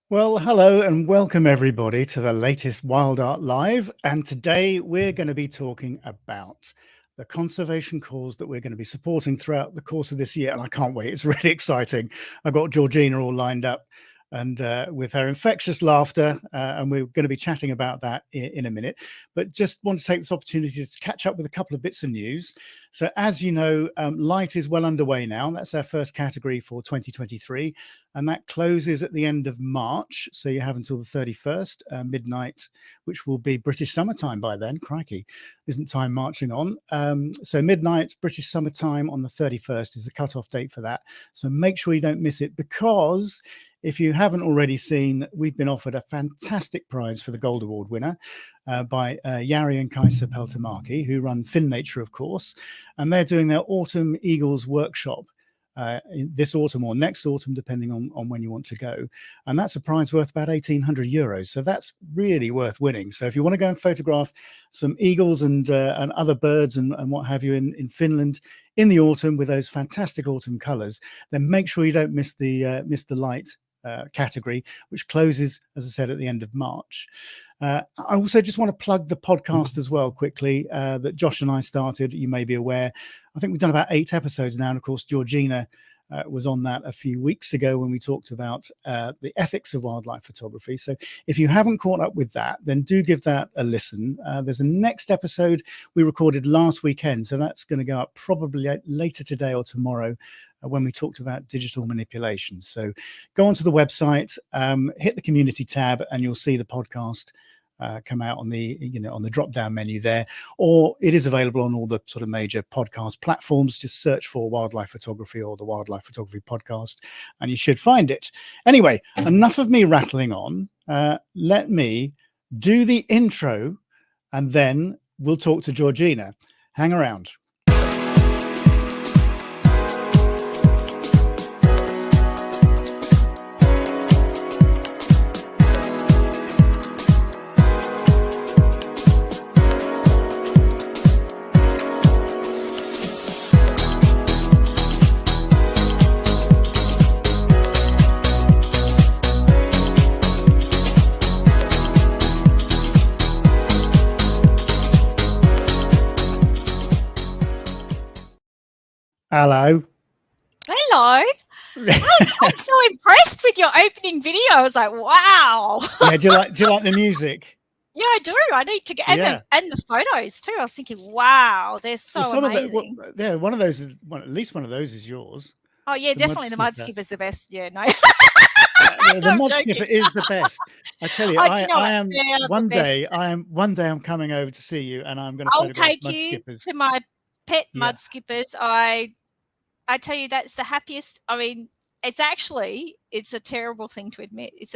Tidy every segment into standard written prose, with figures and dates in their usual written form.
Well, hello and welcome everybody to the latest WildArt Live. And today we're going to be talking about the conservation cause that we're going to be supporting throughout the course of this year. And I can't wait. It's really exciting. I've got Georgina all lined up and with her infectious laughter. And we're going to be chatting about that in a minute. But just want to take this opportunity to catch up with a couple of bits of news. So as you know, light is well underway now. That's our first category for 2023. And that closes at the end of March. So you have until the 31st, midnight, which will be British summertime by then. Crikey, isn't time marching on? So midnight, British summertime on the 31st is the cutoff date for that. So make sure you don't miss it, because if you haven't already seen, we've been offered a fantastic prize for the Gold Award winner by Jari and Kaisa Peltomäki, who run Fin Nature, of course. And they're doing their Autumn Eagles workshop this autumn or next autumn, depending on when you want to go. And that's a prize worth about €1,800. So that's really worth winning. So if you want to go and photograph some eagles and other birds and what have you in Finland in the autumn with those fantastic autumn colors, then make sure you don't miss the light category, which closes, as I said, at the end of March. I also just want to plug the podcast as well quickly that Josh and I started. You may be aware, I think we've done about 8 episodes now. And of course, Georgina was on that a few weeks ago when we talked about the ethics of wildlife photography. So if you haven't caught up with that, then do give that a listen. There's a next episode we recorded last weekend. So that's going to go up probably later today or tomorrow, when we talked about digital manipulation. So go onto the website, hit the community tab, and you'll see the podcast come out on the on the drop down menu there, or it is available on all the sort of major podcast platforms. Just search for Wildlife Photography or the Wildlife Photography Podcast and you should find it. Anyway, enough of me rattling on. Let me do the intro and then we'll talk to Georgina. Hang around. Hello. Hello. I'm so impressed with your opening video. I was like, wow. Yeah, do you like the music? Yeah, I do. I need to get and the photos too. I was thinking, wow, they're so amazing. One of those is at least one of those is yours. Oh yeah, definitely the mud skipper's the best. Yeah, no. The mud skipper is the best. I tell you, I am one day I'm coming over to see you, and I'm going to. I'll take you to my pet mud skippers. I tell you, that's the happiest. I mean, it's a terrible thing to admit. It's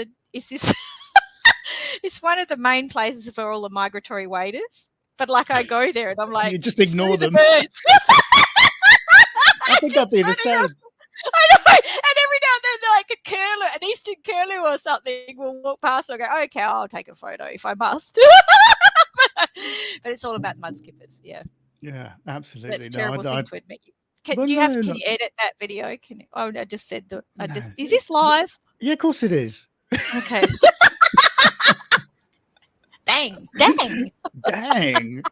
one of the main places for all the migratory waders. But like, I go there and I'm like, you just ignore them. The birds. I think I'd be the same. I know. And every now and then, like a curlew, an eastern curlew or something, will walk past and I'll go, okay, I'll take a photo if I must. But it's all about mud skippers. Yeah. Yeah, absolutely. That's a terrible thing to admit. Can you edit that video? I just said that. Is this live? Yeah, of course it is. Okay. Dang.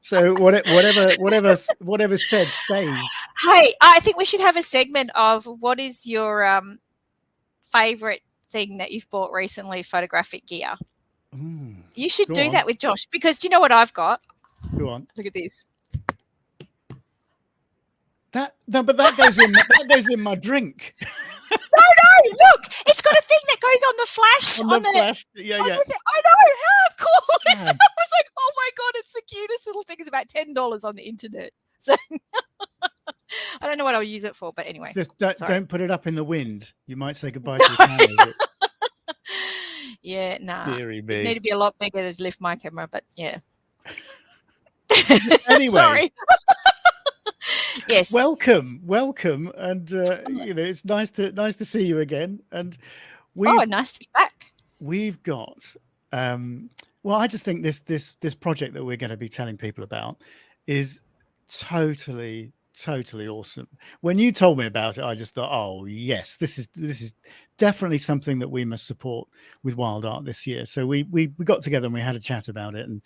So whatever said stays. Hey, I think we should have a segment of what is your favorite thing that you've bought recently, photographic gear. You should do that with Josh, because do you know what I've got? Go on. Look at this. But that goes in my drink. No, look, it's got a thing that goes on the flash. Flash. Yeah. I know, how cool is that? I was like, oh my God, it's the cutest little thing. It's about $10 on the internet. So I don't know what I'll use it for, but anyway. Just don't put it up in the wind. You might say goodbye to the camera. Yeah, nah. Theory B. It'd need to be a lot bigger to lift my camera, but yeah. Anyway. Sorry. Yes. Welcome, and it's nice to see you again. And nice to be back. We've got I just think this project that we're going to be telling people about is totally totally awesome. When you told me about it, I just thought, oh yes, this is definitely something that we must support with WildArt this year. So we got together and we had a chat about it and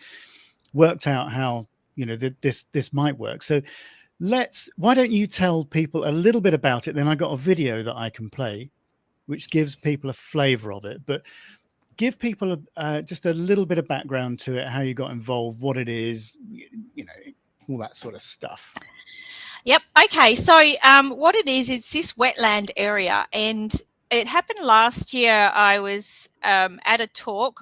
worked out how, you know, this might work. So why don't you tell people a little bit about it? Then I got a video that I can play, which gives people a flavor of it. But give people just a little bit of background to it, how you got involved, what it is, you know, all that sort of stuff. Yep. Okay. So what it is, it's this wetland area, and it happened last year. I was at a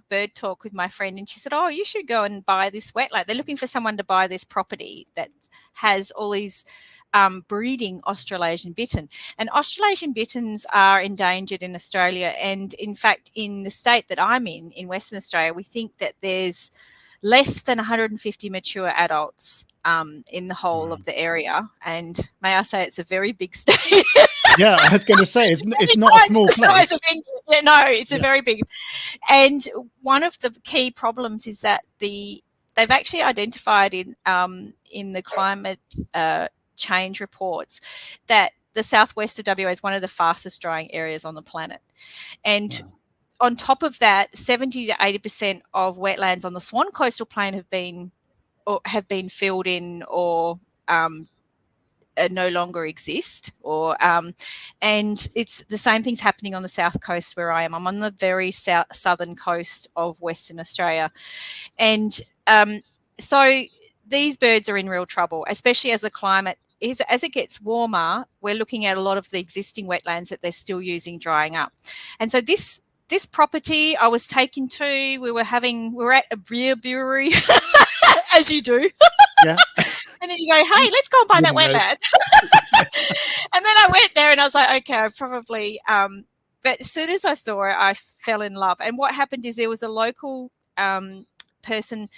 bird talk with my friend, and she said, oh, you should go and buy this wetland. They're looking for someone to buy this property that has all these breeding Australasian bittern. And Australasian bitterns are endangered in Australia. And in fact, in the state that I'm in Western Australia, we think that there's less than 150 mature adults in the whole of the area. And may I say, it's a very big state. Yeah, I was going to say, it's not a small place. Yeah, no, it's a very big. And one of the key problems is that they've actually identified in the climate change reports that the southwest of WA is one of the fastest drying areas on the planet. And on top of that, 70 to 80% of wetlands on the Swan Coastal Plain have been filled in or no longer exist, and it's the same thing's happening on the south coast where I am. I'm on the very southern coast of Western Australia, and so these birds are in real trouble, especially as the climate as it gets warmer. We're looking at a lot of the existing wetlands that they're still using drying up, and so this property I was taken to, we were at a beer brewery, as you do. Yeah. And then you go, hey, let's go and buy that wetland. And then I went there and I was like, okay, I probably, but as soon as I saw it, I fell in love. And what happened is there was a local person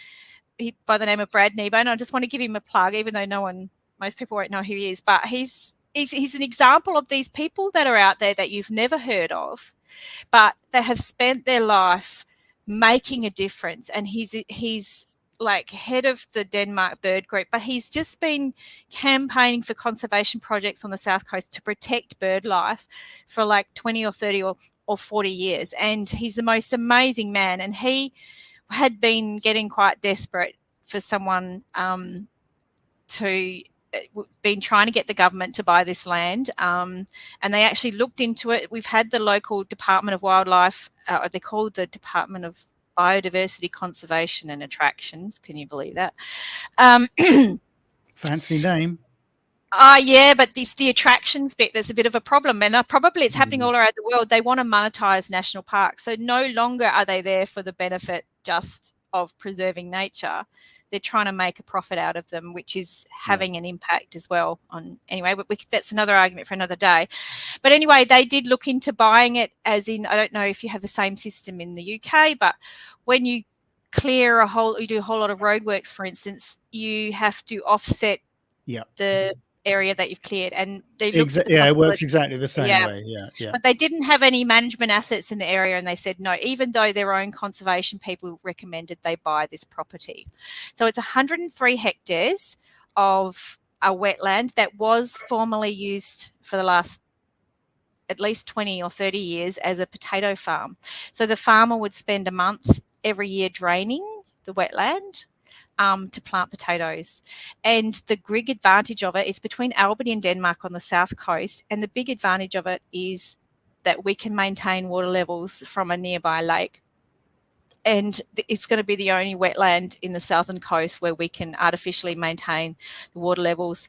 by the name of Brad Nebo, and I just want to give him a plug, even though most people won't know who he is, but he's an example of these people that are out there that you've never heard of, but they have spent their life making a difference. And he's like head of the Denmark Bird Group, but he's just been campaigning for conservation projects on the south coast to protect bird life for like 20 or 30 or 40 years. And he's the most amazing man. And he had been getting quite desperate for someone been trying to get the government to buy this land, and they actually looked into it. We've had the local Department of Wildlife, they're called the Department of Biodiversity Conservation and Attractions. Can you believe that? Fancy name. Yeah, but the attractions bit, there's a bit of a problem, and probably it's happening all around the world. They want to monetize national parks, so no longer are they there for the benefit just of preserving nature. They're trying to make a profit out of them, which is having an impact as well on, anyway, but that's another argument for another day. But anyway, they did look into buying it, as in, I don't know if you have the same system in the UK, but when you clear you do a whole lot of roadworks, for instance, you have to offset the area that you've cleared, and they looked at it works exactly the same way. But they didn't have any management assets in the area, and they said no, even though their own conservation people recommended they buy this property. So it's 103 hectares of a wetland that was formerly used for the last at least 20 or 30 years as a potato farm. So the farmer would spend a month every year draining the wetland to plant potatoes. And the big advantage of it is between Albany and Denmark on the south coast, and the big advantage of it is that we can maintain water levels from a nearby lake. And it's going to be the only wetland in the southern coast where we can artificially maintain the water levels,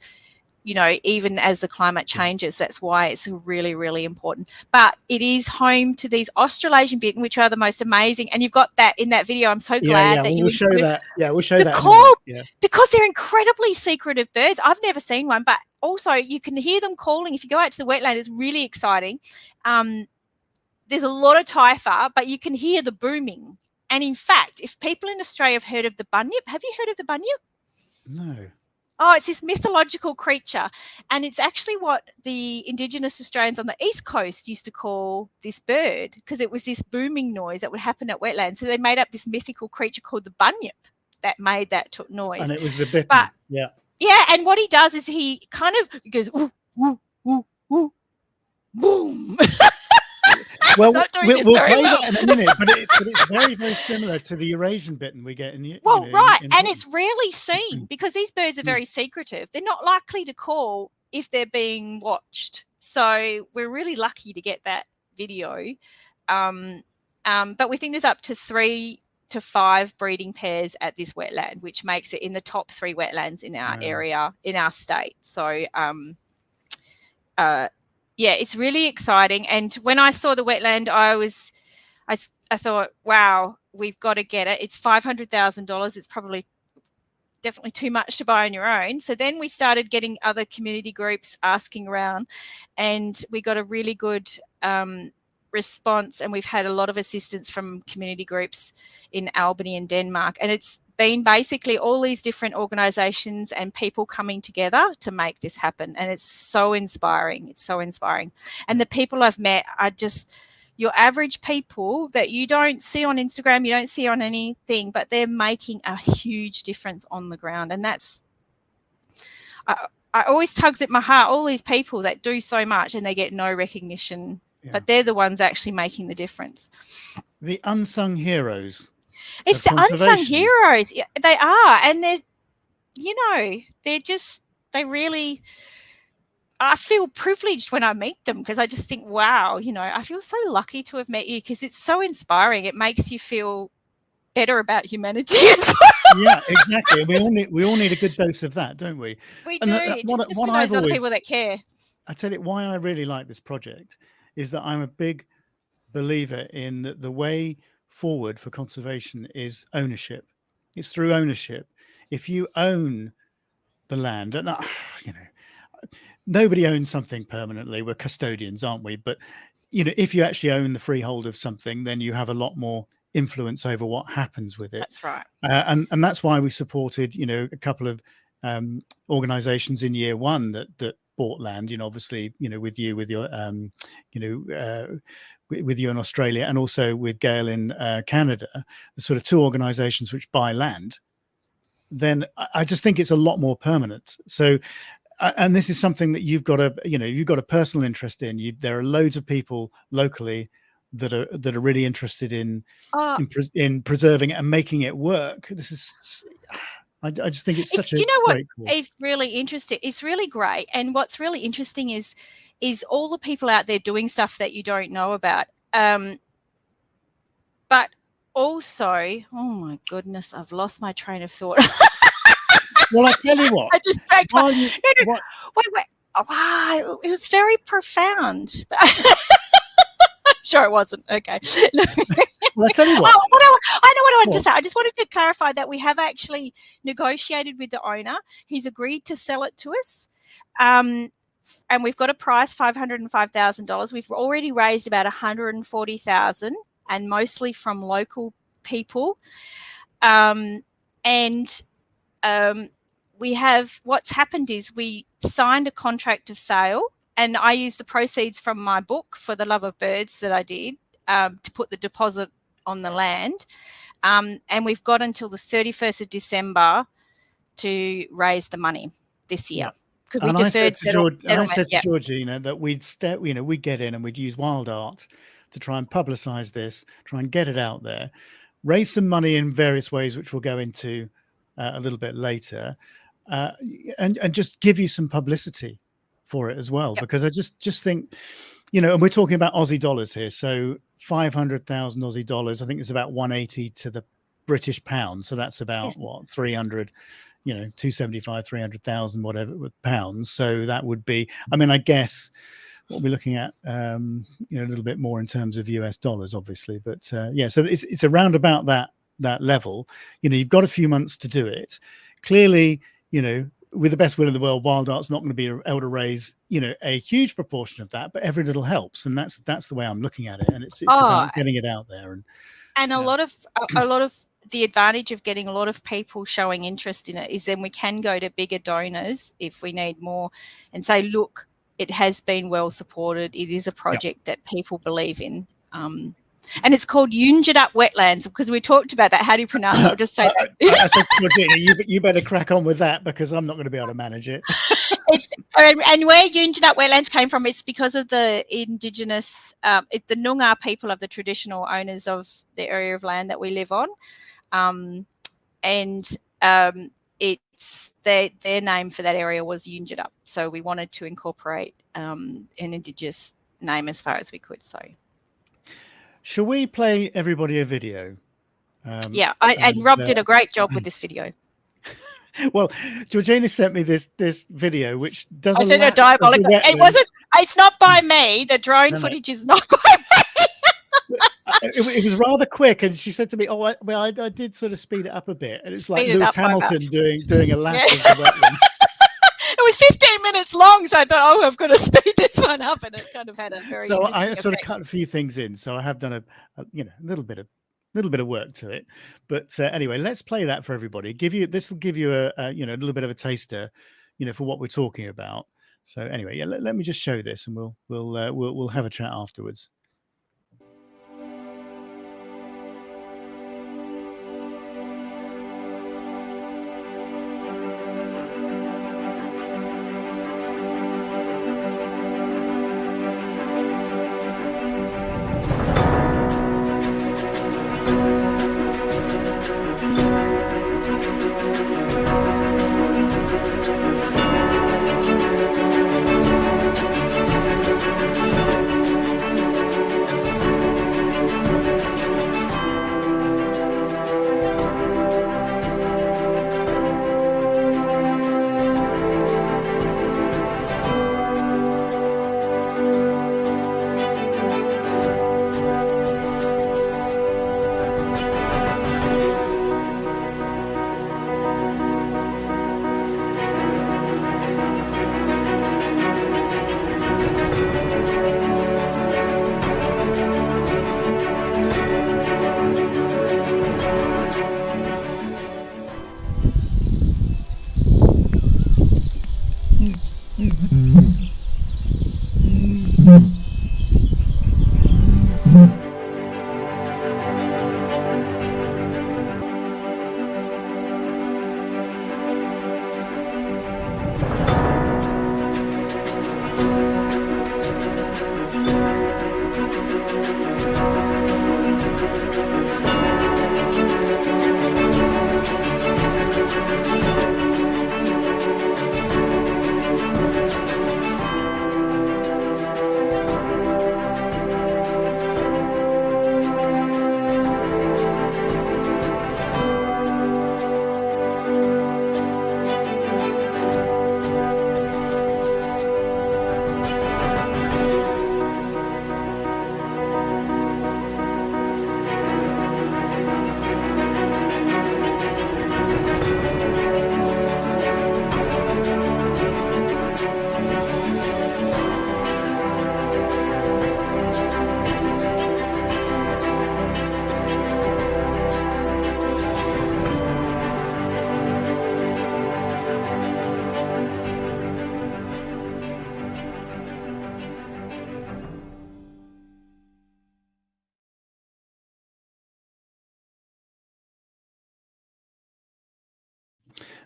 you know, even as the climate changes. That's why it's really, really important. But it is home to these Australasian bittern, which are the most amazing. And you've got that in that video. I'm so glad that we'll show that. Yeah, we'll show that. Call, because they're incredibly secretive birds. I've never seen one, but also you can hear them calling. If you go out to the wetland, it's really exciting. There's a lot of taifa, but you can hear the booming. And in fact, if people in Australia have heard of the bunyip, have you heard of the bunyip? No. Oh, it's this mythological creature, and it's actually what the Indigenous Australians on the East Coast used to call this bird, because it was this booming noise that would happen at wetlands. So they made up this mythical creature called the bunyip that made that noise. And it was the bittern. Yeah, and what he does is he kind of goes, ooh, ooh, ooh, ooh, boom. Well, Not doing we'll this very play well. that in a minute, but it's very, very similar to the Eurasian bitten we get in, Well, right, in and Britain. it's rarely seen because these birds are very secretive. They're not likely to call if they're being watched. So we're really lucky to get that video. But we think there's up to 3 to 5 breeding pairs at this wetland, which makes it in the top 3 wetlands in our area, in our state. So yeah, it's really exciting. And when I saw the wetland, I thought, wow, we've got to get it. It's $500,000. It's probably definitely too much to buy on your own. So then we started getting other community groups asking around, and we got a really good response, and we've had a lot of assistance from community groups in Albany and Denmark, and it's been basically all these different organizations and people coming together to make this happen, and it's so inspiring. It's so inspiring. And the people I've met are just your average people that you don't see on Instagram, you don't see on anything, but they're making a huge difference on the ground. And that's, I always tugs at my heart, all these people that do so much and they get no recognition, but they're the ones actually making the difference. The unsung heroes. It's the unsung heroes. They are. And they're, you know, they really, I feel privileged when I meet them because I just think, wow, you know, I feel so lucky to have met you because it's so inspiring. It makes you feel better about humanity as well. Yeah, exactly. We all need a good dose of that, don't we? We do. Just to know there's other people that care. I tell you why I really like this project is that I'm a big believer in the way forward for conservation is ownership. It's through ownership. If you own the land, and you know, nobody owns something permanently. We're custodians, aren't we? But you know, if you actually own the freehold of something, then you have a lot more influence over what happens with it. That's right. And that's why we supported, you know, a couple of organizations in year one that bought land, you know, obviously, you know, with your you know, with you in Australia, and also with Gail in Canada, the sort of 2 organizations which buy land. Then I just think it's a lot more permanent. So and this is something that you've got a personal interest in. There are loads of people locally that are really interested in preserving it and making it work. This is, I just think it's such a great cause. Is really interesting. It's really great. And what's really interesting is all the people out there doing stuff that you don't know about. But also, oh my goodness, I've lost my train of thought. Well, I tell you what. I distract wait. Wow, it was very profound. I'm sure it wasn't. Okay. Well, I tell you what. I know what I wanted to say. I just wanted to clarify that we have actually negotiated with the owner. He's agreed to sell it to us. And we've got a price, $505,000. We've already raised about $140,000, and mostly from local people. We have, what's happened is we signed a contract of sale, and I used the proceeds from my book For the Love of Birds that I did to put the deposit on the land. And we've got until the 31st of December to raise the money this year. Yeah. And I said to Georgina that we'd get in and we'd use WildArt to try and publicize this, try and get it out there, raise some money in various ways, which we'll go into a little bit later, and just give you some publicity for it as well. Because I just think, you know, and we're talking about Aussie dollars here. So 500,000 Aussie dollars, I think it's about 180 to the British pound. So that's about what, 300, you know, 275, 300,000, whatever pounds. So that would be, I mean, I guess what we're looking at, you know, a little bit more in terms of US dollars, obviously. But yeah, so it's around about that level. You know, you've got a few months to do it. Clearly, you know, with the best will in the world, WildArt's not going to be able to raise, you know, a huge proportion of that, but every little helps, and that's the way I'm looking at it. And it's about getting it out there, and a lot of the advantage of getting a lot of people showing interest in it is then we can go to bigger donors if we need more, and say, look, it has been well supported. It is a project that people believe in. And it's called Unveil wetlands, because we talked about that. How do you pronounce it? I'll just say that. I said, Georgina, you better crack on with that, because I'm not going to be able to manage it. And where Unveil wetlands came from, it's because of the Indigenous, the Noongar people of the traditional owners of the area of land that we live on. It's their name for that area was Unveil. So we wanted to incorporate an Indigenous name as far as we could. So, shall we play everybody a video? Yeah, and Rob did a great job with this video. Well, Georgina sent me this video, which does. I said a diabolical. It wasn't. It's not by me. The drone footage is not by me. It was rather quick, and she said to me, "Oh, I did sort of speed it up a bit." And it's like Lewis Hamilton doing a lap of the wetland. It was 15 minutes long, so I thought, oh, I've got to speed this one up, and it kind of had a very. So I sort of cut a few things in. So I have done a little bit of work to it. But anyway, let's play that for everybody. This will give you a little bit of a taster, for what we're talking about. So anyway, yeah, let me just show this, and we'll have a chat afterwards.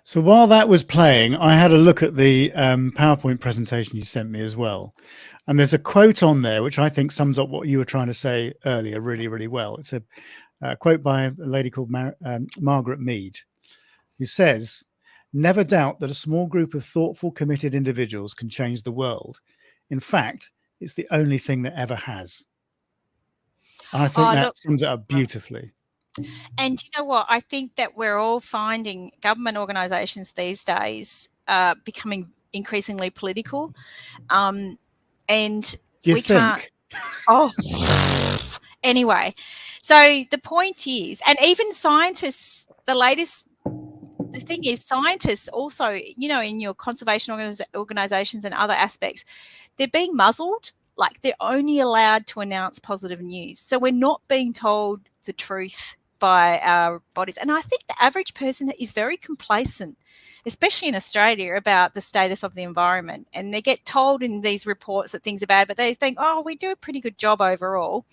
So while that was playing, I had a look at the PowerPoint presentation you sent me as well. And there's a quote on there, which I think sums up what you were trying to say earlier really, really well. It's a quote by a lady called Margaret Mead, who says, "Never doubt that a small group of thoughtful, committed individuals can change the world. In fact, it's the only thing that ever has." And I think that sums it up beautifully. And you know what? I think that we're all finding government organisations these days becoming increasingly political. And we can't. Oh, anyway. So the point is, and even scientists, the thing is, scientists also, in your conservation organisations and other aspects, they're being muzzled. Like, they're only allowed to announce positive news. So we're not being told the truth by our bodies. And I think the average person is very complacent, especially in Australia, about the status of the environment. And they get told in these reports that things are bad, but they think, oh, we do a pretty good job overall.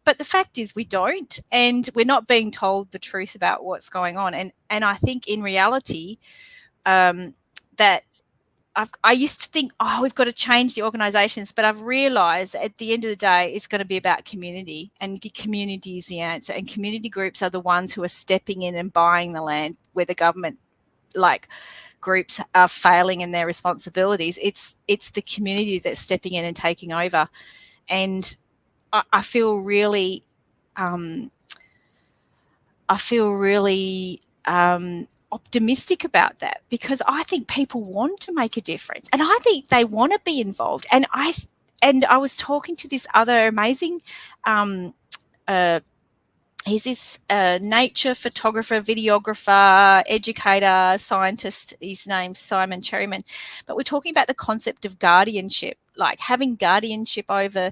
but the fact is we don't, and we're not being told the truth about what's going on. And I think in reality, that I used to think, oh, we've got to change the organisations, but I've realised at the end of the day, it's going to be about community, and community is the answer. And community groups are the ones who are stepping in and buying the land where the government, like, groups are failing in their responsibilities. It's the community that's stepping in and taking over. And I feel really optimistic about that, because I think people want to make a difference, and I think they want to be involved. And I was talking to this other amazing he's this nature photographer, videographer, educator, scientist. His name's Simon Cherryman. But we're talking about the concept of guardianship, like having guardianship over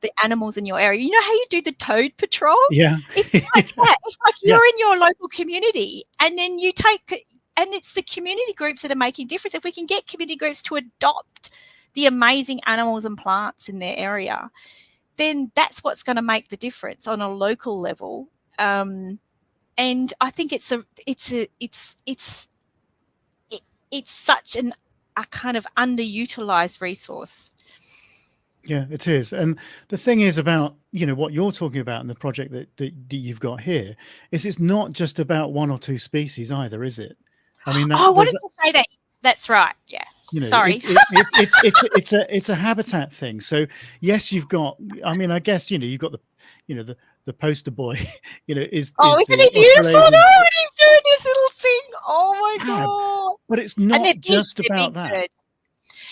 the animals in your area. You know how you do the toad patrol? Yeah. It's like that. It's like you're in your local community, and then you take, and it's the community groups that are making difference. If we can get community groups to adopt the amazing animals and plants in their area, then that's what's going to make the difference on a local level. And I think it's such a kind of underutilized resource. Yeah, it is. And the thing is about, what you're talking about in the project that you've got here is it's not just about one or two species either, is it? I mean, I wanted to say that. That's right. Yeah. Sorry. It's a habitat thing. So yes, you've got, I mean, I guess, you've got the poster boy, is. Oh, isn't he beautiful though? And he's doing this little thing. Oh my God. But it's not just about that. Bird.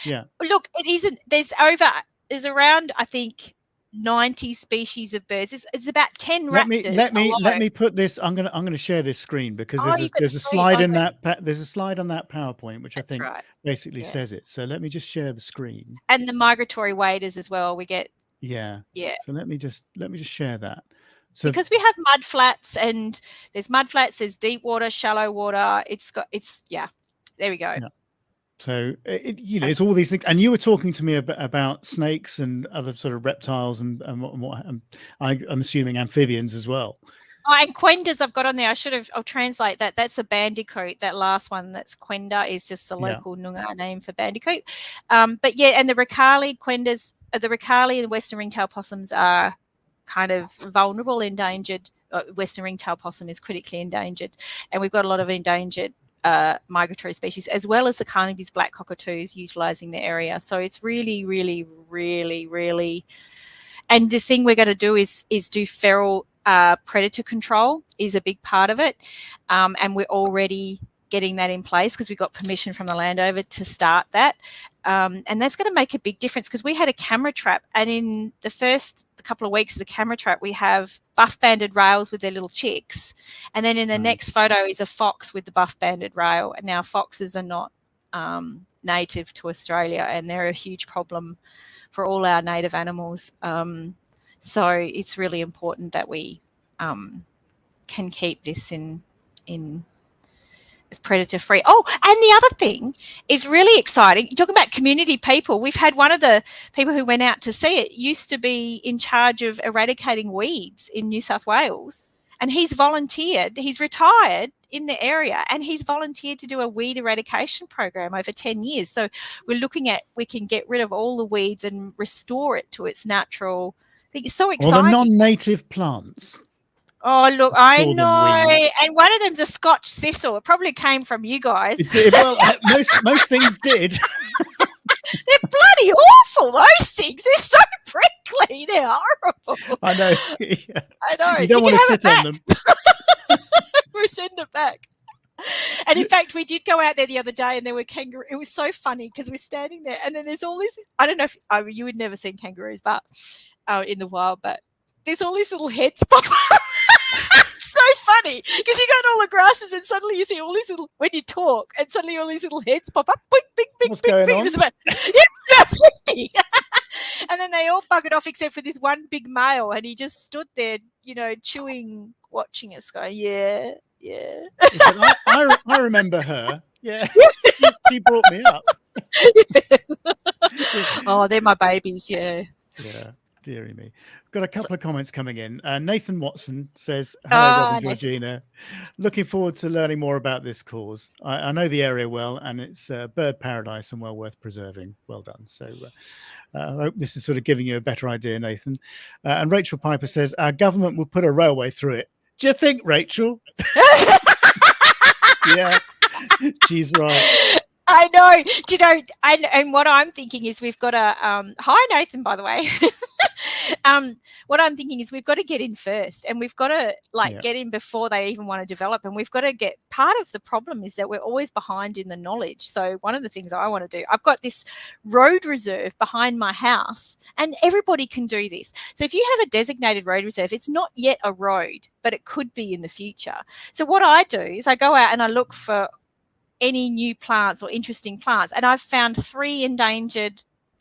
Yeah. Look, it isn't. There's around, I think, 90 species of birds. It's about 10 raptors. Let me put this. I'm gonna share this screen, because there's a slide in that. There's a slide on that PowerPoint which I think basically says it. So let me just share the screen. And the migratory waders as well. We get. Yeah. So let me just share that. So because we have mud flats, and there's mud flats. There's deep water, shallow water. There we go. Yeah. So it's all these things. And you were talking to me about snakes and other sort of reptiles and I'm assuming amphibians as well. Oh, and quendas I've got on there. I'll translate that. That's a bandicoot. That last one, that's quenda, is just the local Noongar name for bandicoot. But yeah, and the Ricali quendas, the Ricali and western ringtail possums are kind of vulnerable, endangered. Western ringtail possum is critically endangered, and we've got a lot of endangered migratory species, as well as the Carnaby's black cockatoos utilising the area. So it's really, really, really, really, and the thing we're going to do is do feral predator control is a big part of it, and we're already getting that in place because we got permission from the landowner to start that, and that's going to make a big difference, because we had a camera trap, and in the first couple of weeks of the camera trap we have buff-banded rails with their little chicks, and then in the next photo is a fox with the buff-banded rail. And now foxes are not native to Australia, and they're a huge problem for all our native animals, so it's really important that we can keep this in as predator free. Oh, and the other thing is really exciting. Talking about community people, we've had one of the people who went out to see it used to be in charge of eradicating weeds in New South Wales, and he's volunteered. He's retired in the area, and he's volunteered to do a weed eradication program over 10 years. So we're looking at, we can get rid of all the weeds and restore it to its natural thing. It's so exciting. Or the non-native plants. Oh, look, I know. And one of them's a Scotch thistle. It probably came from you guys. It did. Well, most things did. They're bloody awful, those things. They're so prickly. They're horrible. I know. Yeah. I know. You don't want to sit on them. We'll send it back. And in fact, we did go out there the other day, and there were kangaroos. It was so funny because we're standing there, and then there's all this. I don't know if you would never seen kangaroos, but in the wild, but there's all these little heads pop up. It's so funny because you go to all the grasses, and suddenly you see all these little, when you talk, and suddenly all these little heads pop up. Bing, bing, bing, What's bing, going bing. on? There's about 50. And then they all buggered off except for this one big male, and he just stood there, chewing, watching us, going, yeah. He said, I remember her. Yeah, she brought me up. Oh, they're my babies. Yeah. Deary me. I've got a couple of comments coming in. Nathan Watson says, hello, Rob and Georgina. Looking forward to learning more about this cause. I know the area well, and it's bird paradise and well worth preserving. Well done. So I hope this is sort of giving you a better idea, Nathan. And Rachel Piper says, our government will put a railway through it. Do you think, Rachel? Yeah, she's right. I know. Do you know? And what I'm thinking is we've got a hi Nathan, by the way. What I'm thinking is we've got to get in first, and we've got to get in before they even want to develop. And we've got to get. Part of the problem is that we're always behind in the knowledge. So one of the things I want to do, I've got this road reserve behind my house, and everybody can do this. So if you have a designated road reserve, it's not yet a road, but it could be in the future. So what I do is I go out and I look for any new plants or interesting plants, and I've found 3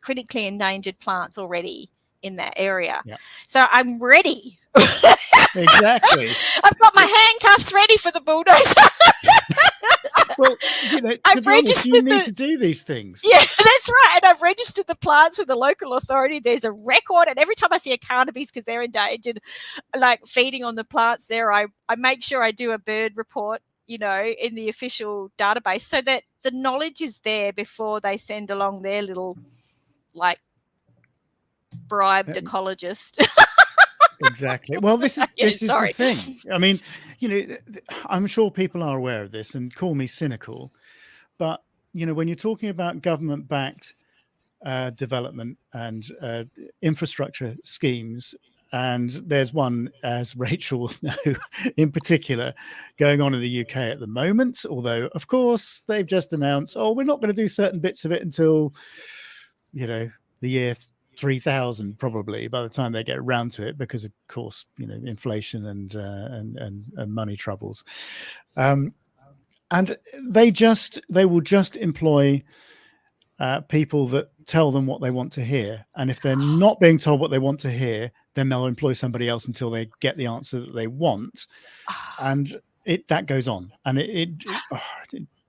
critically endangered plants already in that area. Yep. So I'm ready. Exactly. I've got my handcuffs ready for the bulldozer. Well, you know, I've registered you need to do these things. Yeah, that's right. And I've registered the plants with the local authority. There's a record, and every time I see a cannabis because they're endangered, like feeding on the plants there, I make sure I do a bird report, you know, in the official database, so that the knowledge is there before they send along their little, bribed ecologist. Exactly. Well, this is the thing. I mean, you know, I'm sure people are aware of this and call me cynical, but you know, when you're talking about government-backed development and infrastructure schemes, and there's one, as Rachel will know, in particular, going on in the UK at the moment, although, of course, they've just announced, we're not going to do certain bits of it until, you know, the year 3000, probably, by the time they get around to it, because, of course, you know, inflation and money troubles. And they will just employ people that tell them what they want to hear, and if they're not being told what they want to hear, then they'll employ somebody else until they get the answer that they want, and that goes on, and it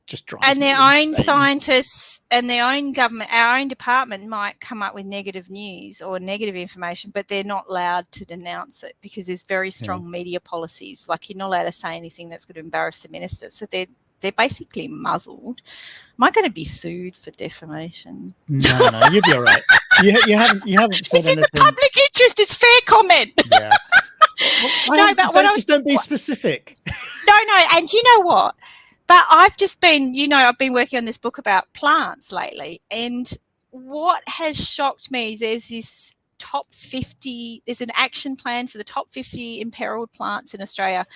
just drives and their own scientists and their own government, our own department, might come up with negative news or negative information, but they're not allowed to denounce it because there's very strong media policies. Like, you're not allowed to say anything that's going to embarrass the minister, so they're basically muzzled. Am I going to be sued for defamation? No, you'll be all right. You haven't said it's anything. In the public interest. It's fair comment. Yeah. Don't be specific. No, and you know what? But I've been working on this book about plants lately, and what has shocked me is there's this top 50, there's an action plan for the top 50 imperiled plants in Australia.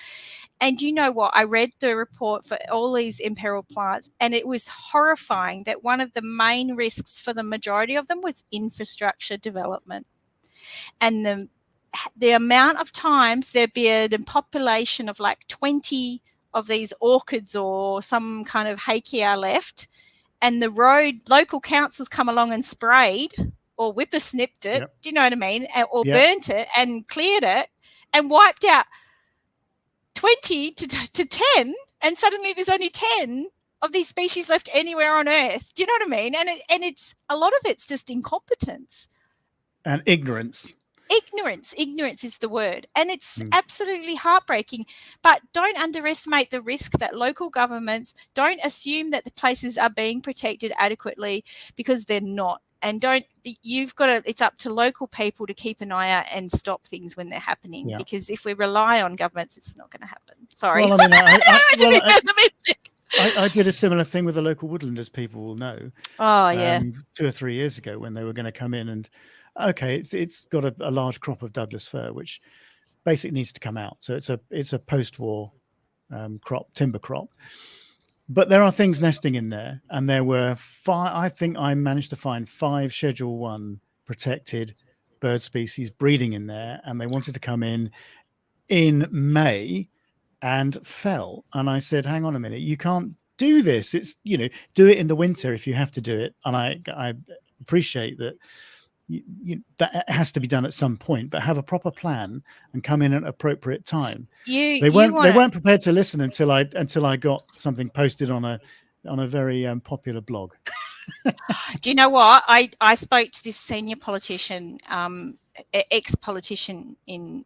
And you know what? I read the report for all these imperiled plants, and it was horrifying that one of the main risks for the majority of them was infrastructure development. And the amount of times there'd be a population of like 20 of these orchids or some kind of hakea left, and the local councils come along and sprayed or whippersnipped it, do you know what I mean, or burnt it and cleared it and wiped out 20 to 10, and suddenly there's only 10 of these species left anywhere on Earth. Do you know what I mean? And it's a lot of it's just incompetence and ignorance. Ignorance is the word, and it's absolutely heartbreaking. But don't underestimate the risk that local governments don't assume that the places are being protected adequately, because they're not. And it's up to local people to keep an eye out and stop things when they're happening, because if we rely on governments, it's not going to happen. Sorry. Well, I mean, I did a similar thing with the local woodland, as people will know. 2 or 3 years ago, when they were going to come in and, it's got a large crop of Douglas fir, which basically needs to come out. So it's a post-war timber crop. But there are things nesting in there, and there were 5. I think I managed to find 5 Schedule 1 protected bird species breeding in there, and they wanted to come in May and fell. And I said, hang on a minute, you can't do this. It's, do it in the winter if you have to do it. And I appreciate that that has to be done at some point, but have a proper plan and come in at an appropriate time. They weren't prepared to listen until I got something posted on a very popular blog. Do you know what? I spoke to this senior politician, ex-politician in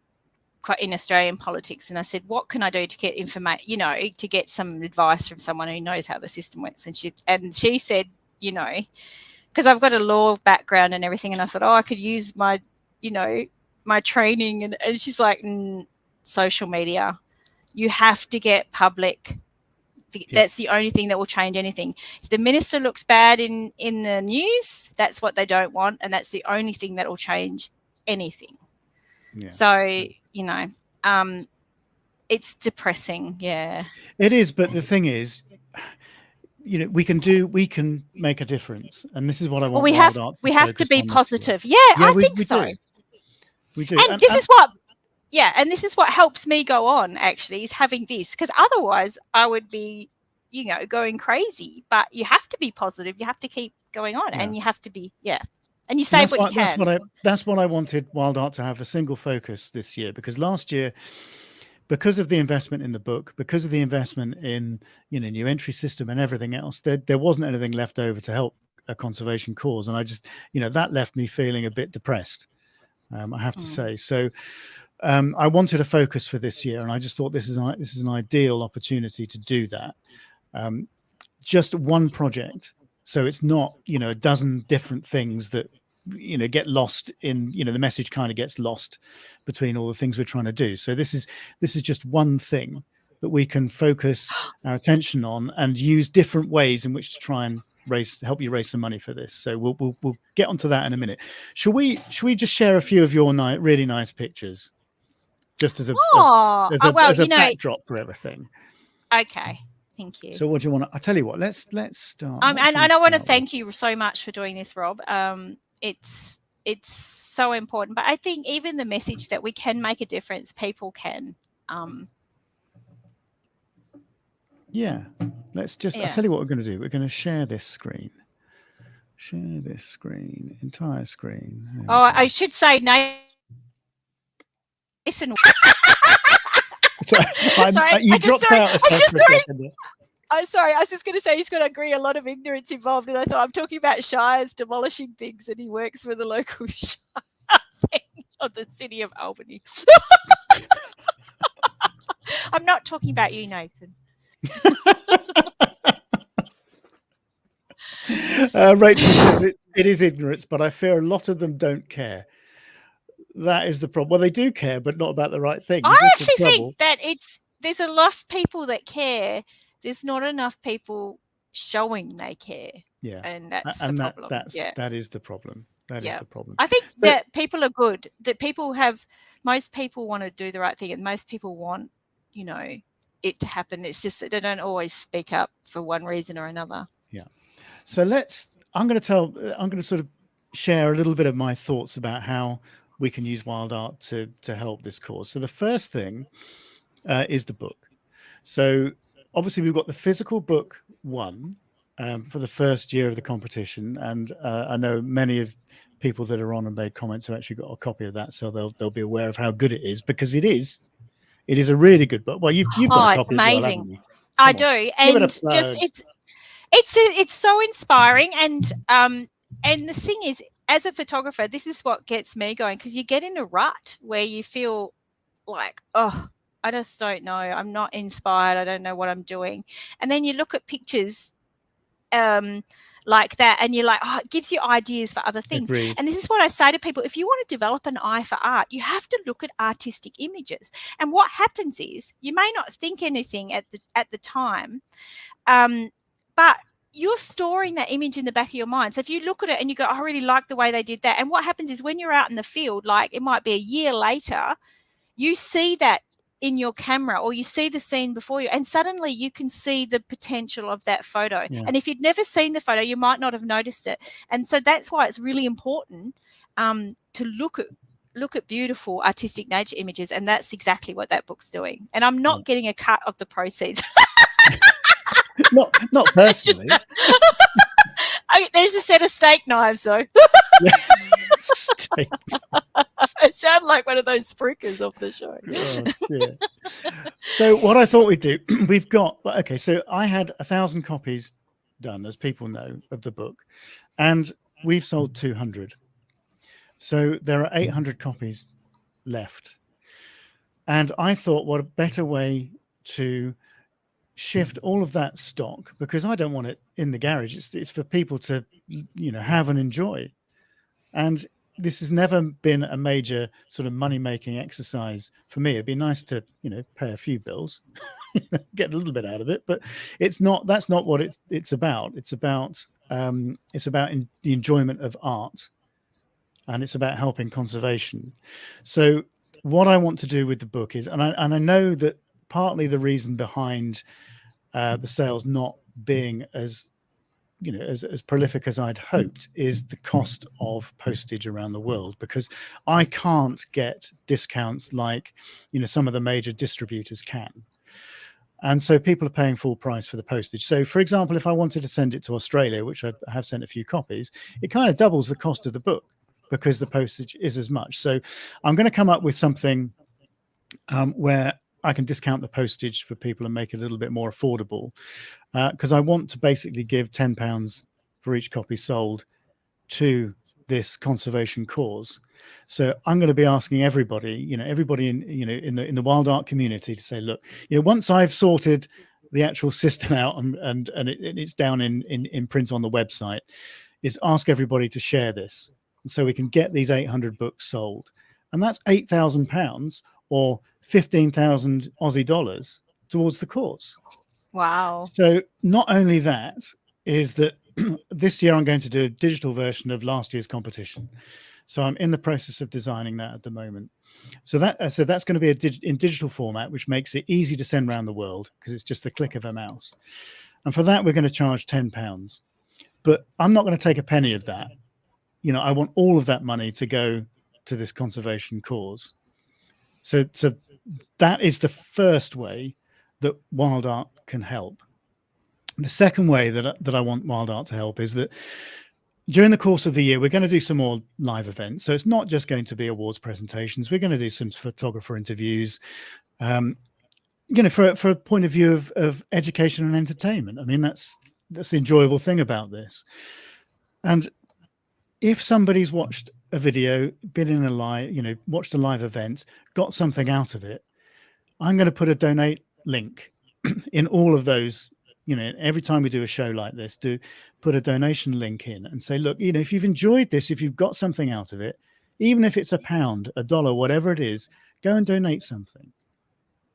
Australian politics, and I said, what can I do to get information, to get some advice from someone who knows how the system works? And she said, because I've got a law background and everything, and I thought, I could use my, my training, and she's like, social media, you have to get public. That's the only thing that will change anything. If the minister looks bad in the news, that's what they don't want, and that's the only thing that will change anything. Yeah. So, it's depressing. Yeah, it is. But the thing is, we can make a difference, and this is what I want. Well, we have to be positive. Yeah, I think so. We do. And this is what. Yeah, and this is what helps me go on, actually, is having this, because otherwise I would be, going crazy. But you have to be positive. You have to keep going on, and you have to be, and you say what you can. That's what I wanted WildArt to have, a single focus this year, because last year, because of the investment in the book, because of the investment in, new entry system and everything else, there wasn't anything left over to help a conservation cause. And I just, that left me feeling a bit depressed, I have to say. So I wanted a focus for this year, and I just thought this is an ideal opportunity to do that. Just one project, so it's not a dozen different things that get lost in the message kind of gets lost between all the things we're trying to do. So this is just one thing that we can focus our attention on and use different ways in which to try and help you raise some money for this. So we'll get onto that in a minute. Should we just share a few of your really nice pictures? Just as a backdrop for everything. Okay, thank you. So what do you want to? I tell you what. Let's start. And I want to thank you so much for doing this, Rob. It's so important. But I think even the message that we can make a difference, people can. Yeah. Let's just. I'll tell you what we're going to do. We're going to share this screen. Share this screen, entire screen. I should say no. Listen. Sorry, you dropped out a second. I'm sorry. I was just going to say he's got to agree a lot of ignorance involved, and I thought I'm talking about shires demolishing things, and he works for the local shire thing of the city of Albany. I'm not talking about you, Nathan. Rachel says it is ignorance, but I fear a lot of them don't care. That is the problem. Well, they do care, but not about the right thing. I actually think that there's a lot of people that care. There's not enough people showing they care. Yeah, and that's the problem. That is the problem. That is the problem. I think that people are good. That most people want to do the right thing, and most people want, it to happen. It's just that they don't always speak up for one reason or another. Yeah. So I'm going to sort of share a little bit of my thoughts about how we can use WildArt to help this cause. So the first thing is the book. So obviously we've got the physical book one for the first year of the competition, and I know many of people that are on and made comments have actually got a copy of that, so they'll be aware of how good it is, because it is a really good book. Well, you've got a copy. It's amazing. As well, haven't you? I do, and just it's so inspiring, and the thing is, as a photographer, this is what gets me going, because you get in a rut where you feel like, I just don't know. I'm not inspired. I don't know what I'm doing. And then you look at pictures like that, and you're like, it gives you ideas for other things. Agreed. And this is what I say to people. If you want to develop an eye for art, you have to look at artistic images. And what happens is you may not think anything at the time, but you're storing that image in the back of your mind. So if you look at it and you go, I really like the way they did that. And what happens is when you're out in the field, like it might be a year later, you see that in your camera, or you see the scene before you, and suddenly you can see the potential of that photo. Yeah. And if you'd never seen the photo, you might not have noticed it. And so that's why it's really important to look at beautiful artistic nature images. And that's exactly what that book's doing. And I'm not getting a cut of the proceeds. Not personally. There's a set of steak knives, though. Steak knives. I sound like one of those spruikers off the show. So what I thought we'd do, we've got, so I had 1,000 copies done, as people know, of the book, and we've sold 200. So there are 800 copies left. And I thought, what a better way to shift all of that stock, because I don't want it in the garage. It's for people to, have and enjoy. And this has never been a major sort of money-making exercise for me. It'd be nice to, pay a few bills, get a little bit out of it, but it's not. That's not what it's about. It's about the enjoyment of art, and it's about helping conservation. So what I want to do with the book is, and I know that partly the reason behind the sales not being as prolific as I'd hoped is the cost of postage around the world, because I can't get discounts like some of the major distributors can. And so people are paying full price for the postage. So, for example, if I wanted to send it to Australia, which I have sent a few copies, it kind of doubles the cost of the book because the postage is as much. So I'm going to come up with something where I can discount the postage for people and make it a little bit more affordable, because I want to basically give £10 for each copy sold to this conservation cause. So I'm going to be asking everybody, everybody in the wild art community to say, look, once I've sorted the actual system out and it's down in print on the website, is ask everybody to share this, so we can get these 800 books sold, and that's £8,000 or 15,000 Aussie dollars towards the cause. Wow. So not only that, is that this year I'm going to do a digital version of last year's competition. So I'm in the process of designing that at the moment. So that's going to be in digital format, which makes it easy to send around the world because it's just the click of a mouse. And for that, we're going to charge £10. But I'm not going to take a penny of that. I want all of that money to go to this conservation cause. So that is the first way that WildArt can help. The second way that I want WildArt to help is that during the course of the year, we're going to do some more live events. So it's not just going to be awards presentations. We're going to do some photographer interviews, for a point of view of education and entertainment. I mean, that's the enjoyable thing about this. And if somebody's watched a video, been in a live, watched a live event, got something out of it, I'm going to put a donate link in all of those. Every time we do a show like this, put a donation link in and say, look, if you've enjoyed this, if you've got something out of it, even if it's £1, $1, whatever it is, go and donate something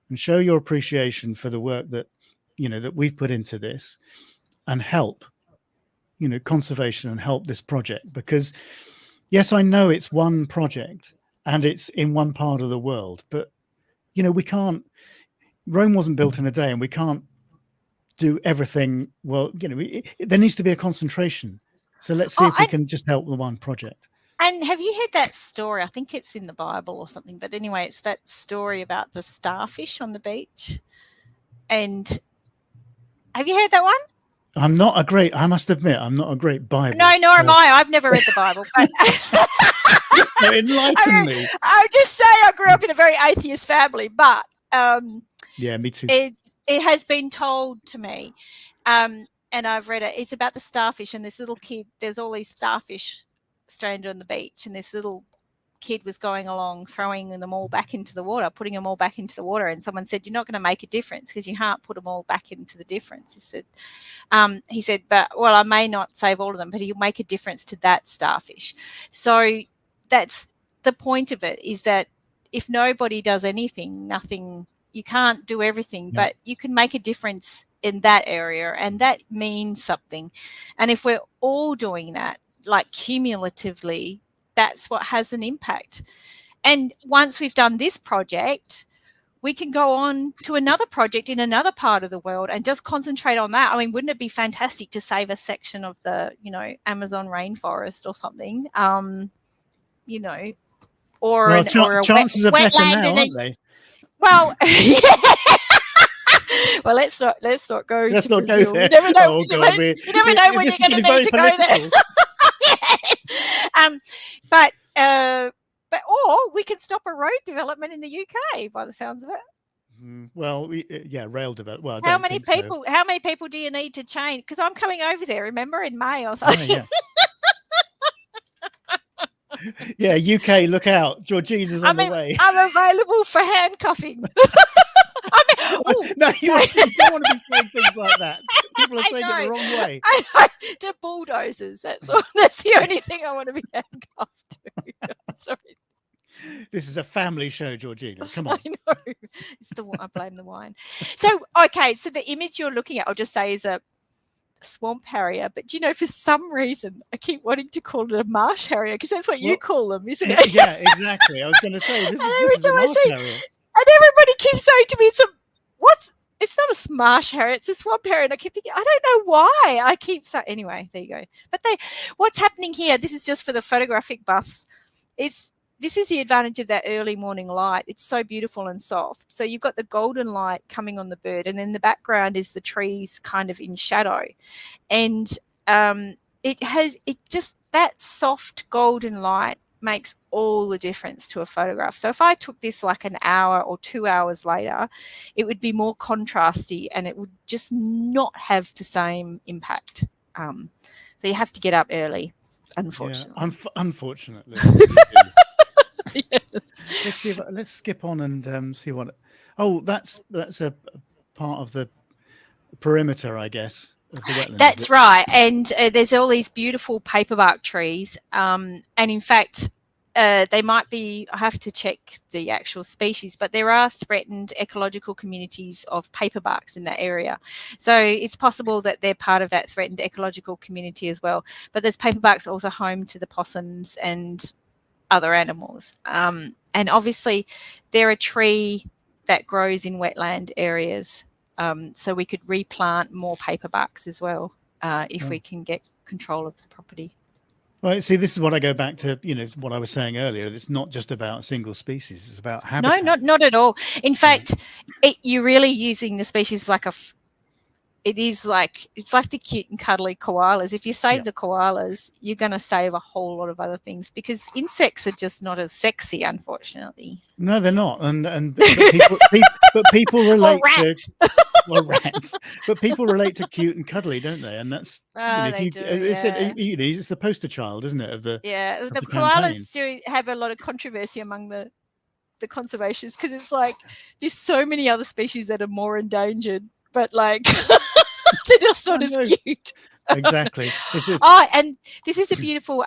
and show your appreciation for the work that we've put into this, and help conservation and help this project. Because yes, I know it's one project and it's in one part of the world, but we can't, Rome wasn't built in a day, and we can't do everything. Well, there needs to be a concentration. So let's see if we can just help with one project. And have you heard that story? I think it's in the Bible or something, but anyway, it's that story about the starfish on the beach. And have you heard that one? I must admit, I'm not a great Bible. No, nor am I. I've never read the Bible. But so enlighten me. I would just say I grew up in a very atheist family, but yeah, me too. It has been told to me, and I've read it. It's about the starfish, and this little kid. There's all these starfish stranded on the beach, and this little kid was going along, throwing them all back into the water, putting them all back into the water, and someone said, "You're not going to make a difference because you can't put them all back into the difference." He said, "But well, I may not save all of them, but he'll make a difference to that starfish." So that's the point of it, is that if nobody does anything, nothing. You can't do everything, but you can make a difference in that area, and that means something. And if we're all doing that, like cumulatively, that's what has an impact. And once we've done this project, we can go on to another project in another part of the world and just concentrate on that. I mean, wouldn't it be fantastic to save a section of the, Amazon rainforest or something, or chances are better now, aren't they? Well, yeah. Well, let's not go. Let's to not Brazil. go there. You never know. Oh, you never know when you're going to need to go there. Yes. But or we can stop a road development in the UK, by the sounds of it. Well, yeah, rail develop. Well, I How don't many think so. people? How many people do you need to change? Because I'm coming over there. Remember in May or Yeah, something. yeah. Yeah, UK, look out! Georgina's on the way. I'm available for handcuffing. No, you don't want to be saying things like that. People are saying it the wrong way. I know. To bulldozers. That's the only thing I want to be handcuffed to. Sorry. This is a family show, Georgina. Come on. I know. I blame the wine. So, okay. So the image you're looking at, I'll just say, is a swamp harrier. But do you know, for some reason, I keep wanting to call it a marsh harrier because that's what you call them, isn't it? Yeah, exactly. I was going to say this is a marsh harrier. And everybody keeps saying to me, it's not a marsh harrier, it's a swamp harrier. And I keep thinking, I don't know why. I keep saying, anyway, there you go. But what's happening here, this is just for the photographic buffs, this is the advantage of that early morning light. It's so beautiful and soft. So you've got the golden light coming on the bird, and then the background is the trees kind of in shadow. And that soft golden light makes all the difference to a photograph. So if I took this like an hour or 2 hours later, it would be more contrasty and it would just not have the same impact. So you have to get up early, unfortunately. Yeah, unfortunately. Yes. Let's skip on and see what. Oh, that's a part of the perimeter, I guess. Of the wetlands, that's right. And there's all these beautiful paperbark trees. And in fact, they might be, I have to check the actual species, but there are threatened ecological communities of paperbarks in that area. So it's possible that they're part of that threatened ecological community as well. But there's paperbarks also home to the possums and other animals. And obviously they're a tree that grows in wetland areas. So we could replant more paperbarks as well if we can get control of the property. Well, see, this is what I go back to, what I was saying earlier. It's not just about single species. It's about habitat. No, not at all. In fact, you're really using the species like it's like the cute and cuddly koalas. If you save the koalas, you're going to save a whole lot of other things because insects are just not as sexy, unfortunately. No, they're not. But people relate to rats. But people relate to cute and cuddly, don't they? And that's it's the poster child, isn't it? Of the the koalas do have a lot of controversy among the conservationists because it's like there's so many other species that are more endangered. But like they're just not as cute. Exactly. And this is a beautiful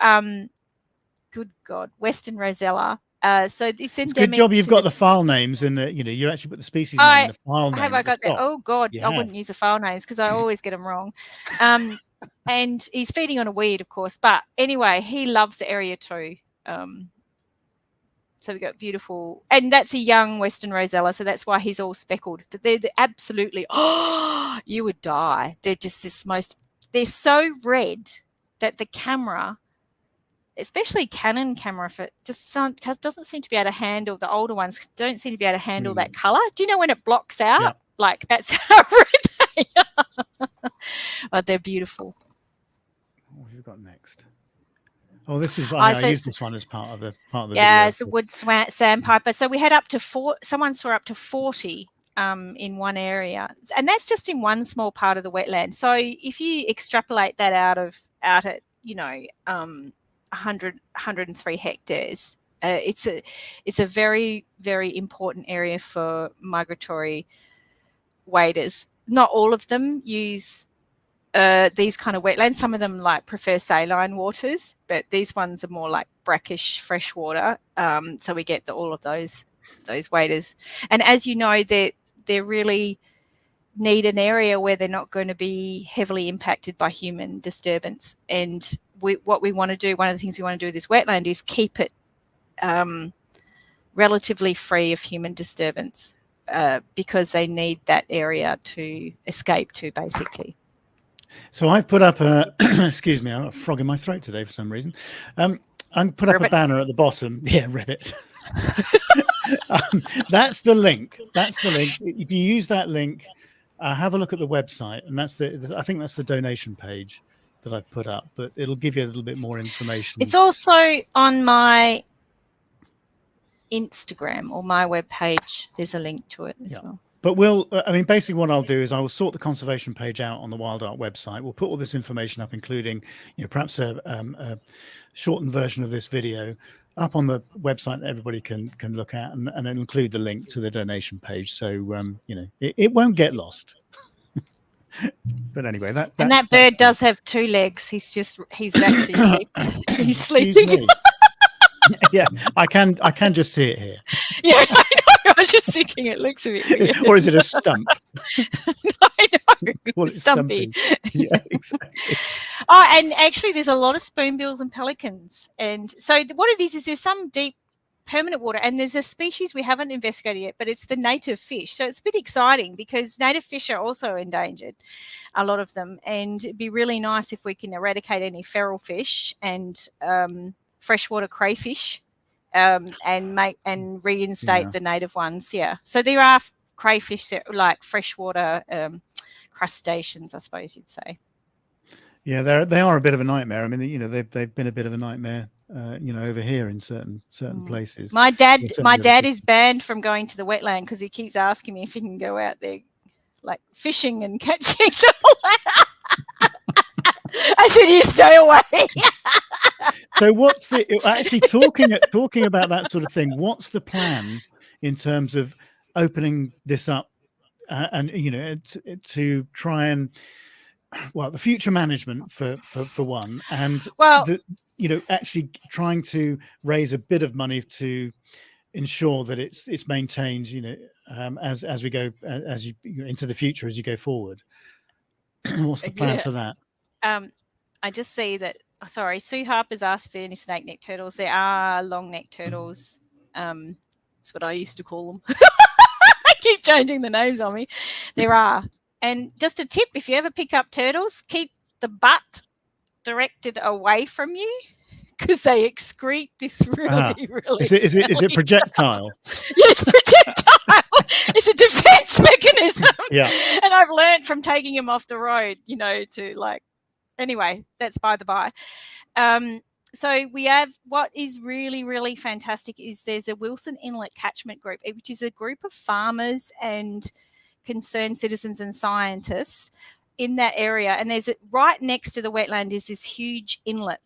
good God, Western Rosella. So this endemic. Good job you've got the file names in the, you actually put the species name in the file name. Have I got that? Oh God, I wouldn't use the file names because I always get them wrong. And he's feeding on a weed, of course. But anyway, he loves the area too. So we've got beautiful, and that's a young Western Rosella, so that's why he's all speckled. But they're absolutely, you would die. They're just they're so red that the camera, especially Canon camera, doesn't seem to be able to handle, the older ones don't seem to be able to handle that colour. Do you know when it blocks out? Yep. Like that's how red they are. But they're beautiful. What have you got next? Oh, this was I used this one as part of the video. It's a wood sandpiper. So we had up to someone saw up to 40 in one area, and that's just in one small part of the wetland. So if you extrapolate that out at 103 hectares, it's a very, very important area for migratory waders. Not all of them use these kind of wetlands. Some of them prefer saline waters, but these ones are more like brackish freshwater. So we get all of those waders. And as you know, they really need an area where they're not going to be heavily impacted by human disturbance. And what we want to do, one of the things we want to do with this wetland is keep it relatively free of human disturbance because they need that area to escape to, basically. So I've put up a, excuse me, I've got a frog in my throat today for some reason. I put up a banner at the bottom. Yeah, ribbit. That's the link. If you use that link, have a look at the website, and I think that's the donation page that I've put up, but it'll give you a little bit more information. It's also on my Instagram or my webpage. There's a link to it as well. But I mean, basically what I'll do is I will sort the conservation page out on the WildArt website. We'll put all this information up, including, perhaps a shortened version of this video up on the website that everybody can look at, and then include the link to the donation page. So, it won't get lost. But anyway, that bird does have 2 legs. He's actually sleeping. He's sleeping. Yeah, I can just see it here. Yeah, I know. I was just thinking it looks a bit weird. Or is it a stump? I know. Call it Stumpy. Yeah, exactly. Oh, and actually there's a lot of spoonbills and pelicans. And so what it is there's some deep permanent water, and there's a species we haven't investigated yet, but it's the native fish. So it's a bit exciting because native fish are also endangered, a lot of them, and it'd be really nice if we can eradicate any feral fish and freshwater crayfish, and reinstate the native ones. Yeah, so there are crayfish that are like freshwater crustaceans, I suppose you'd say. Yeah, they are a bit of a nightmare. I mean, they've been a bit of a nightmare, over here in certain places. My dad is banned from going to the wetland because he keeps asking me if he can go out there, like fishing and catching. I said, "You stay away." So, what's actually talking about that sort of thing? What's the plan in terms of opening this up, and to try and the future management for one, and actually trying to raise a bit of money to ensure that it's maintained, as we go into the future, as you go forward. What's the plan for that? I just see that. Sorry, Sue Harper's asked if there are any snake neck turtles. There are long neck turtles. That's what I used to call them. I keep changing the names on me. There are. And just a tip, if you ever pick up turtles, keep the butt directed away from you because they excrete this really Is it projectile? Yeah, it's projectile. It's a defense mechanism. Yeah. And I've learned from taking them off the road, to anyway, that's by the by. So we have, what is really, really fantastic is there's a Wilson Inlet catchment group, which is a group of farmers and concerned citizens and scientists in that area. And there's right next to the wetland is this huge inlet.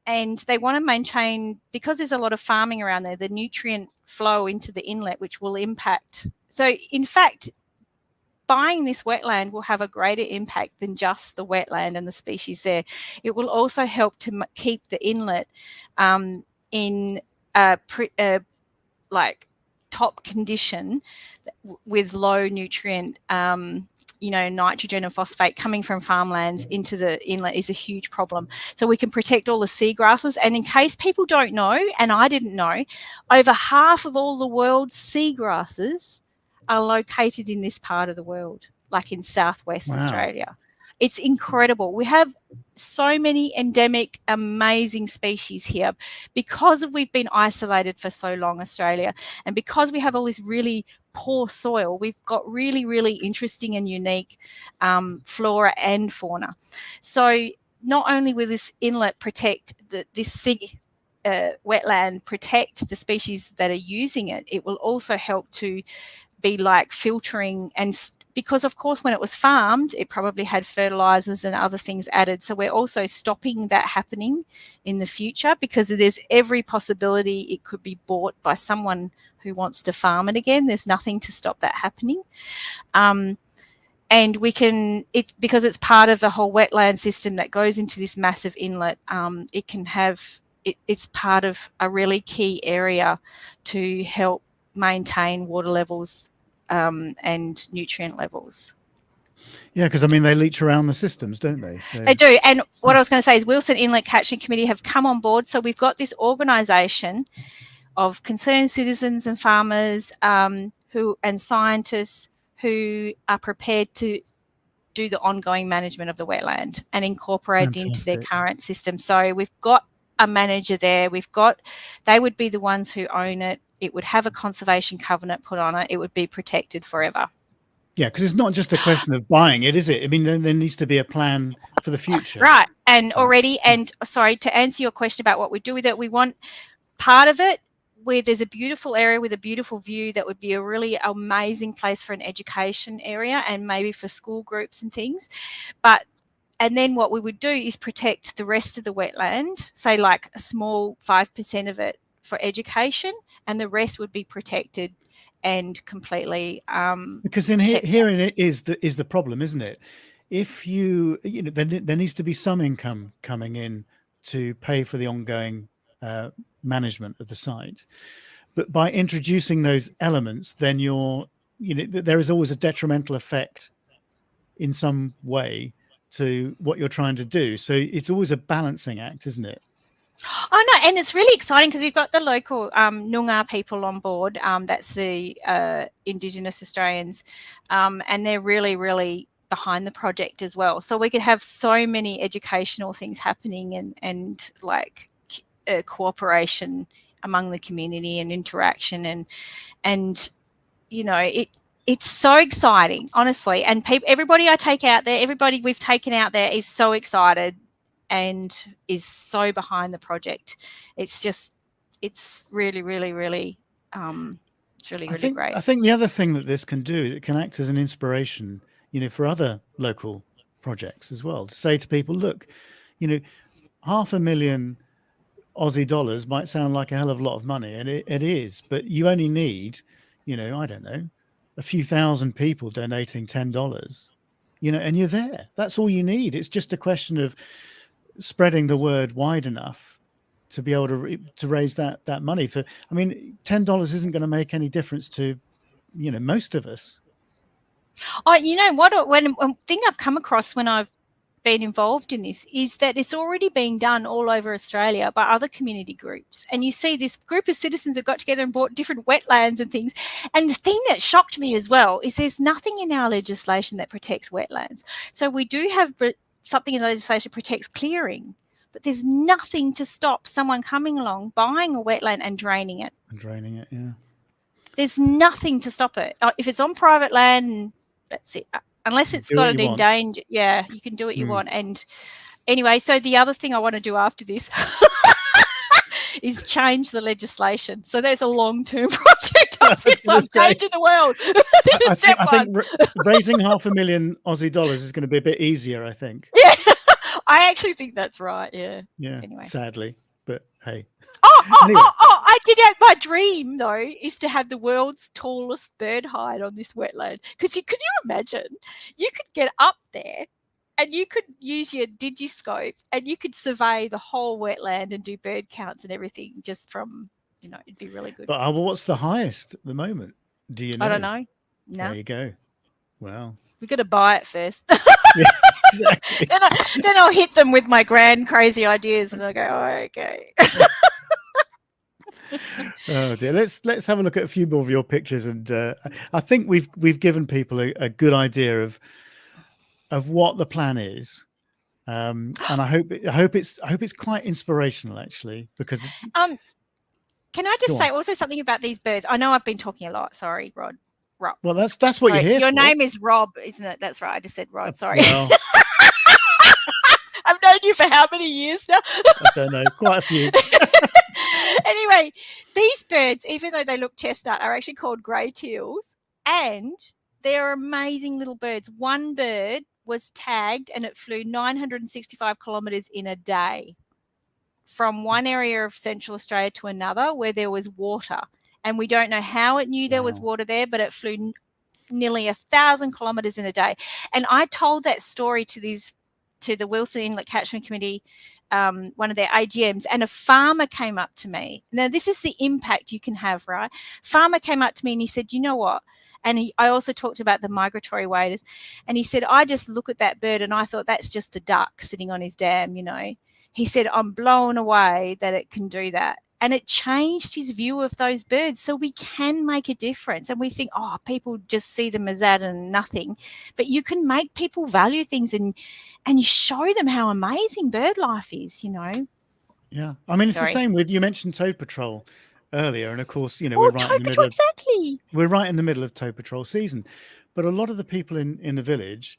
And they want to maintain, because there's a lot of farming around there, the nutrient flow into the inlet, which will impact. So in fact, buying this wetland will have a greater impact than just the wetland and the species there. It will also help to keep the inlet in top condition with low nutrient, nitrogen and phosphate coming from farmlands into the inlet is a huge problem. So we can protect all the seagrasses. And in case people don't know, and I didn't know, over half of all the world's seagrasses are located in this part of the world, like in southwest Australia. It's incredible. We have so many endemic, amazing species here because we've been isolated for so long, Australia, and because we have all this really poor soil, we've got really, really interesting and unique flora and fauna. So not only will this inlet protect this wetland, protect the species that are using it, it will also help to be like filtering, and because of course when it was farmed it probably had fertilizers and other things added, so we're also stopping that happening in the future because there's every possibility it could be bought by someone who wants to farm it again. There's nothing to stop that happening, and we can, because it's part of the whole wetland system that goes into this massive inlet, it can have it's part of a really key area to help maintain water levels and nutrient levels. Yeah, because I mean they leach around the systems, don't they? So. They do. And what I was going to say is Wilson Inlet Catchment Committee have come on board. So we've got this organisation of concerned citizens and farmers and scientists who are prepared to do the ongoing management of the wetland and incorporate it into their current system. So we've got a manager there. They would be the ones who own it. It would have a conservation covenant put on it. It would be protected forever. Yeah, because it's not just a question of buying it, is it? I mean, there needs to be a plan for the future. Right. And sorry, to answer your question about what we do with it, we want part of it, where there's a beautiful area with a beautiful view that would be a really amazing place for an education area and maybe for school groups and things. And then what we would do is protect the rest of the wetland, say like a small 5% of it for education, and the rest would be protected and completely because in here it is the problem, isn't it? If you know, there needs to be some income coming in to pay for the ongoing management of the site. But by introducing those elements, then there is always a detrimental effect in some way to what you're trying to do. So it's always a balancing act, isn't it? Oh, no, and it's really exciting because we've got the local Noongar people on board. That's the Indigenous Australians, and they're really, really behind the project as well. So we could have so many educational things happening and like cooperation among the community and interaction and you know, it's so exciting, honestly. And everybody I take out there, everybody we've taken out there is so excited and is so behind the project. It's really, really, really, it's really, really great. I think the other thing that this can do is it can act as an inspiration, for other local projects as well, to say to people, look, $500,000 Aussie dollars might sound like a hell of a lot of money, and it is, but you only need, I don't know, a few thousand people donating $10, and you're there. That's all you need. It's just a question of spreading the word wide enough to be able to raise that money. For, I mean, $10 isn't going to make any difference to, most of us. Oh, you know what? One thing I've come across when I've been involved in this is that it's already being done all over Australia by other community groups. And you see this group of citizens have got together and bought different wetlands and things. And the thing that shocked me as well is there's nothing in our legislation that protects wetlands. So we do have something in the legislation that protects clearing, but there's nothing to stop someone coming along, buying a wetland and draining it. Yeah. There's nothing to stop it. If it's on private land, that's it. Unless it's got an endangered, yeah, you can do what you want. And anyway, so the other thing I want to do after this is change the legislation. So there's a long-term project of this. I'm changing the world. This is step one. I think raising $500,000 Aussie dollars is going to be a bit easier, I think. Yeah, I actually think that's right. Yeah. Yeah. Anyway, sadly, but hey. I did have my dream though is to have the world's tallest bird hide on this wetland. Because could you imagine? You could get up there and you could use your digiscope and you could survey the whole wetland and do bird counts and everything just from, it'd be really good. But what's the highest at the moment? Do you know? I don't know. No. There you go. Well, we got to buy it first. Yeah, exactly. then I'll hit them with my grand crazy ideas and they'll go, oh, okay. Oh dear, let's have a look at a few more of your pictures, and I think we've given people a good idea of what the plan is, and I hope it's quite inspirational actually, because can I just say also something about these birds? I know I've been talking a lot. Sorry, Rob. Well, that's what you're here for. Your name is Rob, isn't it? That's right. I just said Rod. Sorry. Well, I've known you for how many years now? I don't know, quite a few. Anyway, these birds, even though they look chestnut, are actually called grey teals, and they're amazing little birds. One bird was tagged and it flew 965 kilometres in a day from one area of Central Australia to another where there was water. And we don't know how it knew there was water there, but it flew nearly 1,000 kilometres in a day. And I told that story to the Wilson Inlet Catchment Committee, one of their AGMs, and a farmer came up to me. Now, this is the impact you can have, right? Farmer came up to me and he said, you know what? And I also talked about the migratory waders. And he said, I just look at that bird and I thought that's just a duck sitting on his dam, He said, I'm blown away that it can do that. And it changed his view of those birds. So we can make a difference. And we think, people just see them as that and nothing. But you can make people value things and you show them how amazing bird life is, Yeah. I mean, it's the same with, you mentioned Toad Patrol earlier. And of course, we're right in the middle we're right in the middle of Toad Patrol season. But a lot of the people in the village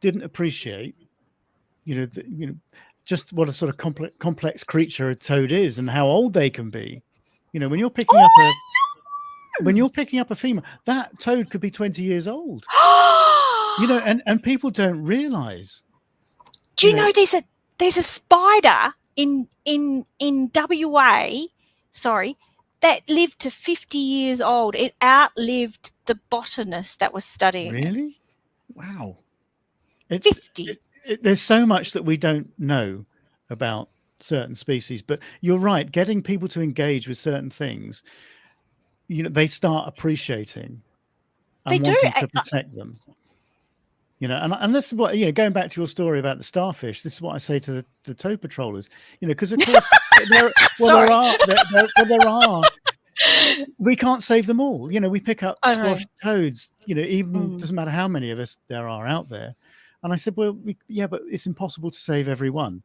didn't appreciate, just what a sort of complex creature a toad is and how old they can be. You know, when you're picking up a female, that toad could be 20 years old. You know, and people don't realize. Do you know there's a spider in WA, that lived to 50 years old. It outlived the botanist that was studying it. Really? Wow. It's 50. There's so much that we don't know about certain species, but you're right. Getting people to engage with certain things, you know, they start appreciating and wanting to protect them. You know, and this is what, you know, going back to your story about the starfish, this is what I say to the toad patrollers, you know, because of course there are we can't save them all. You know, we pick up squashed toads, you know, even doesn't matter how many of us there are out there. And I said, well, yeah, but it's impossible to save everyone.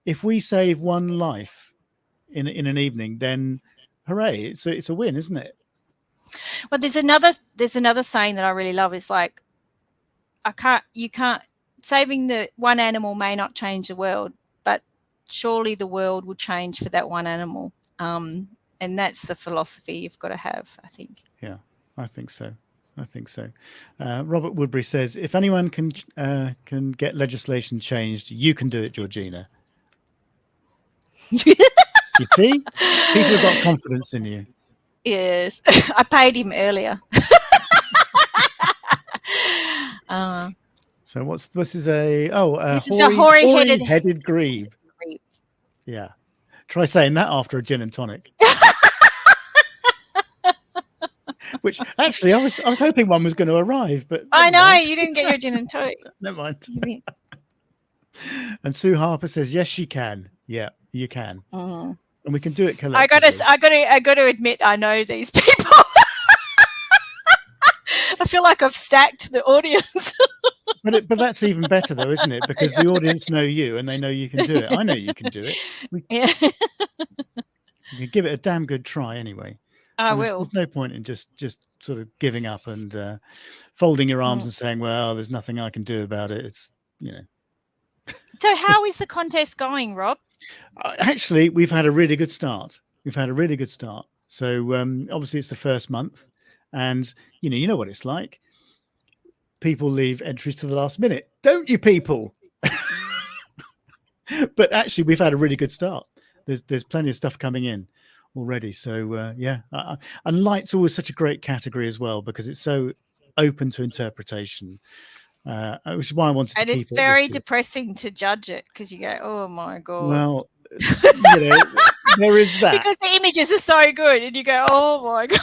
If we save one life in an evening, then hooray, it's a win, isn't it? Well, there's another saying that I really love. It's like, you can't saving the one animal may not change the world, but surely the world will change for that one animal. And that's the philosophy you've got to have, I think. Yeah, I think so. Robert Woodbury says, if anyone can get legislation changed, you can do it, Georgina. You see, people have got confidence in you. Yes, I paid him earlier. So this is a hoary-headed grebe. Yeah, try saying that after a gin and tonic. Which actually, I was hoping one was going to arrive, but I know you didn't get your gin and tonic. Never mind. And Sue Harper says, "Yes, she can. Yeah, you can, and we can do it collectively." I got to admit, I know these people. I feel like I've stacked the audience. But that's even better, though, isn't it? Because the audience know you, and they know you can do it. I know you can do it. You can give it a damn good try, anyway. I will. There's no point in just sort of giving up and folding your arms and saying, "Well, there's nothing I can do about it." It's, you know. So how is the contest going, Rob? Actually, we've had a really good start. So obviously it's the first month, and you know what it's like. People leave entries to the last minute, don't you, people? But actually, we've had a really good start. There's plenty of stuff coming in already. So yeah, and light's always such a great category as well, because it's so open to interpretation. Which is why I wanted to keep it. And it's very depressing to judge it, because you go, oh my God. Well, there is that. Because the images are so good, and you go, oh my God.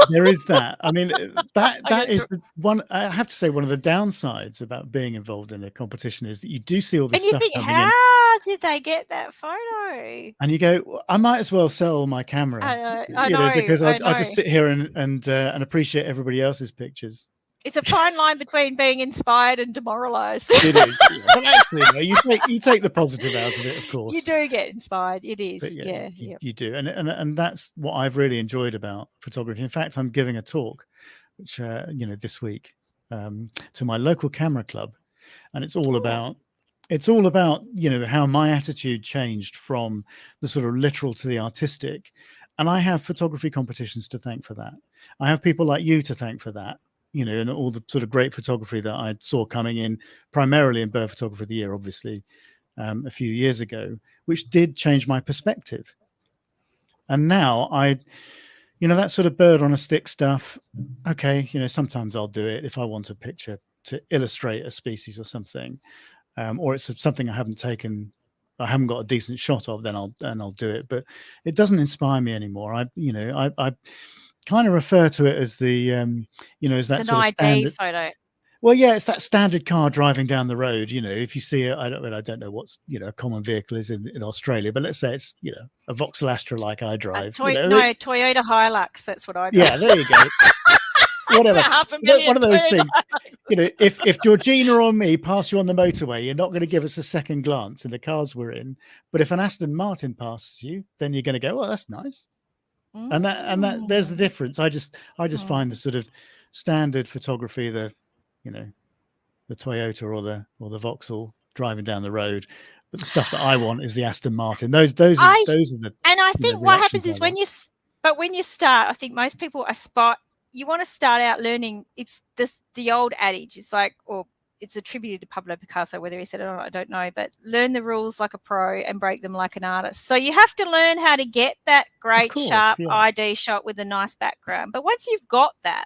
There is that. I mean, that is the one. I have to say, one of the downsides about being involved in a competition is that you do see all this stuff coming in. How did they get that photo? And you go, well, I might as well sell my camera. I know, because I just sit here and appreciate everybody else's pictures. It's a fine line between being inspired and demoralized. It is. But actually, you take the positive out of it, of course. You do get inspired. It is. Yeah. You do. And that's what I've really enjoyed about photography. In fact, I'm giving a talk, which, this week to my local camera club. And it's all about, how my attitude changed from the sort of literal to the artistic. And I have photography competitions to thank for that. I have people like you to thank for that. And all the sort of great photography that I saw coming in, primarily in Bird Photographer of the Year, obviously, a few years ago, which did change my perspective. And now that sort of bird on a stick stuff, okay, sometimes I'll do it if I want a picture to illustrate a species or something, or it's something I haven't got a decent shot of, then I'll do it. But it doesn't inspire me anymore. I kind of refer to it as the as that sort of standard photo. Well, yeah, it's that standard car driving down the road. If you see it, I don't know what's a common vehicle is in Australia, but let's say it's a Vauxhall Astra like I drive. Toyota Hilux. That's what I drive. Yeah, there you go. Whatever. One of those things. If Georgina or me pass you on the motorway, you're not going to give us a second glance in the cars we're in. But if an Aston Martin passes you, then you're going to go, "Oh, that's nice." And that there's the difference. I just find the sort of standard photography, the Toyota or the Vauxhall driving down the road, but the stuff that I want is the Aston Martin. Those are the. And I think what happens is when But when you start, I think most people you want to start out learning. It's the old adage. It's like, or it's attributed to Pablo Picasso, whether he said it or not, I don't know, but learn the rules like a pro and break them like an artist. So you have to learn how to get that great, sharp ID shot with a nice background. But once you've got that,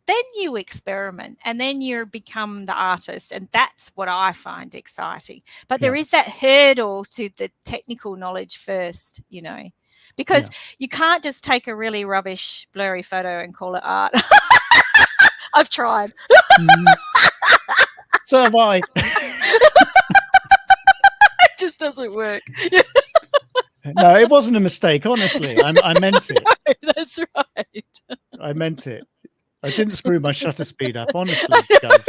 then you experiment and then you become the artist. And that's what I find exciting. But there is that hurdle to the technical knowledge first, you know, because you can't just take a really rubbish, blurry photo and call it art. I've tried. So have I. It just doesn't work. No, it wasn't a mistake, honestly. I meant it. No, that's right. I meant it. I didn't screw my shutter speed up, honestly, guys.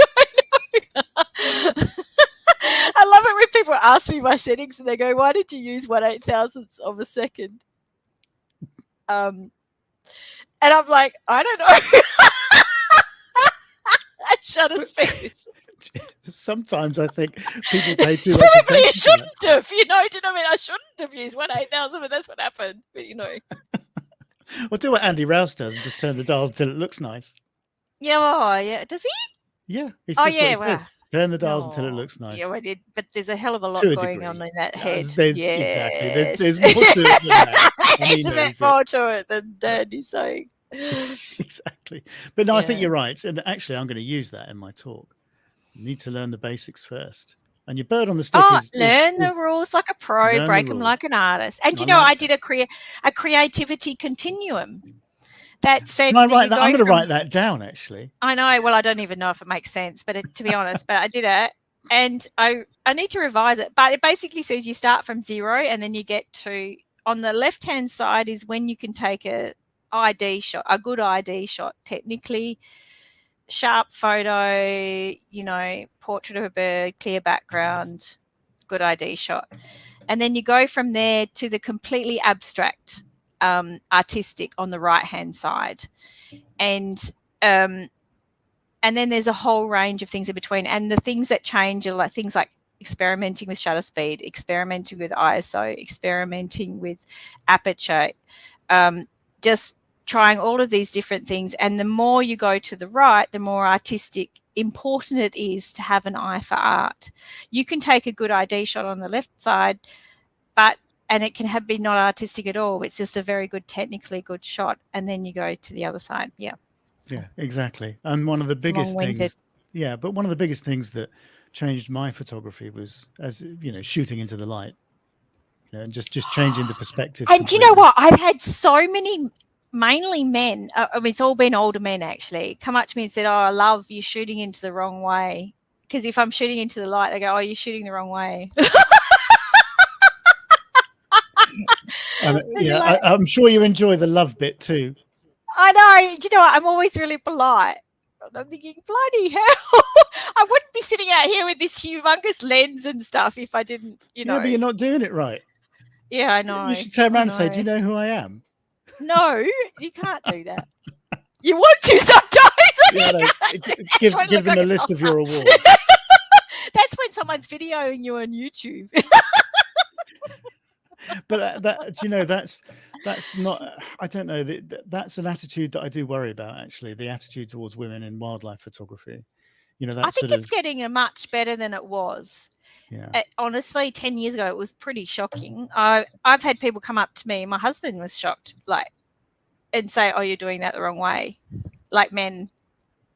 I love it when people ask me my settings and they go, why did you use 1/8,000th of a second? And I'm like, I don't know. Shutter speed. Sometimes I think people pay too much Probably attention. You shouldn't have, you know. Do you know what I mean? I shouldn't have used 1/8,000th, but that's what happened. But you know. Well, do what Andy Rouse does and just turn the dials until it looks nice. Yeah, oh, yeah. Does he? Yeah. Well, turn the dials until it looks nice. Yeah, I did. But there's a hell of a lot going on in that head. Exactly. There's more to it than that. There's a bit more to it than Andy's saying. Exactly. But no, I think you're right. And actually, I'm going to use that in my talk. You need to learn the basics first. And your bird on the stick learn the rules like a pro, break them like an artist. And you know, I did a creativity continuum that said, I'm going to write that down, actually. I know. Well, I don't even know if it makes sense, but to be honest, but I did it. And I need to revise it. But it basically says you start from 0 and then you get to, on the left-hand side is when you can take a good ID shot, technically sharp photo, you know, portrait of a bird, clear background, good ID shot. And then you go from there to the completely abstract, artistic on the right-hand side. And then there's a whole range of things in between. And the things that change are like things like experimenting with shutter speed, experimenting with ISO, experimenting with aperture, just trying all of these different things. And the more you go to the right, the more artistic, important it is to have an eye for art. You can take a good ID shot on the left side, and it can be not artistic at all. It's just a very good, technically good shot. And then you go to the other side. Yeah. Yeah, exactly. And one of the biggest things, but one of the biggest things that changed my photography was, as you know, shooting into the light, you know, and just changing the perspective. And do you know what? I've had so many, mainly men, I mean, it's all been older men actually, come up to me and said, oh, I love you shooting into the wrong way. Because if I'm shooting into the light, they go, oh, you're shooting the wrong way. I'm sure you enjoy the love bit too. I know. Do you know what? I'm always really polite. I'm thinking, bloody hell. I wouldn't be sitting out here with this humongous lens and stuff if I didn't, you know. Yeah, but you're not doing it right. Yeah, I know. You should turn around and say, do you know who I am? No, you can't do that. You want to sometimes. Give them a list of your awards. That's when someone's videoing you on YouTube. But that's not, I don't know, that's an attitude that I do worry about, actually, the attitude towards women in wildlife photography. You know, I think it's getting much better than it was. Yeah. Honestly, 10 years ago, it was pretty shocking. I've had people come up to me, my husband was shocked, like, and say, oh, you're doing that the wrong way, like men.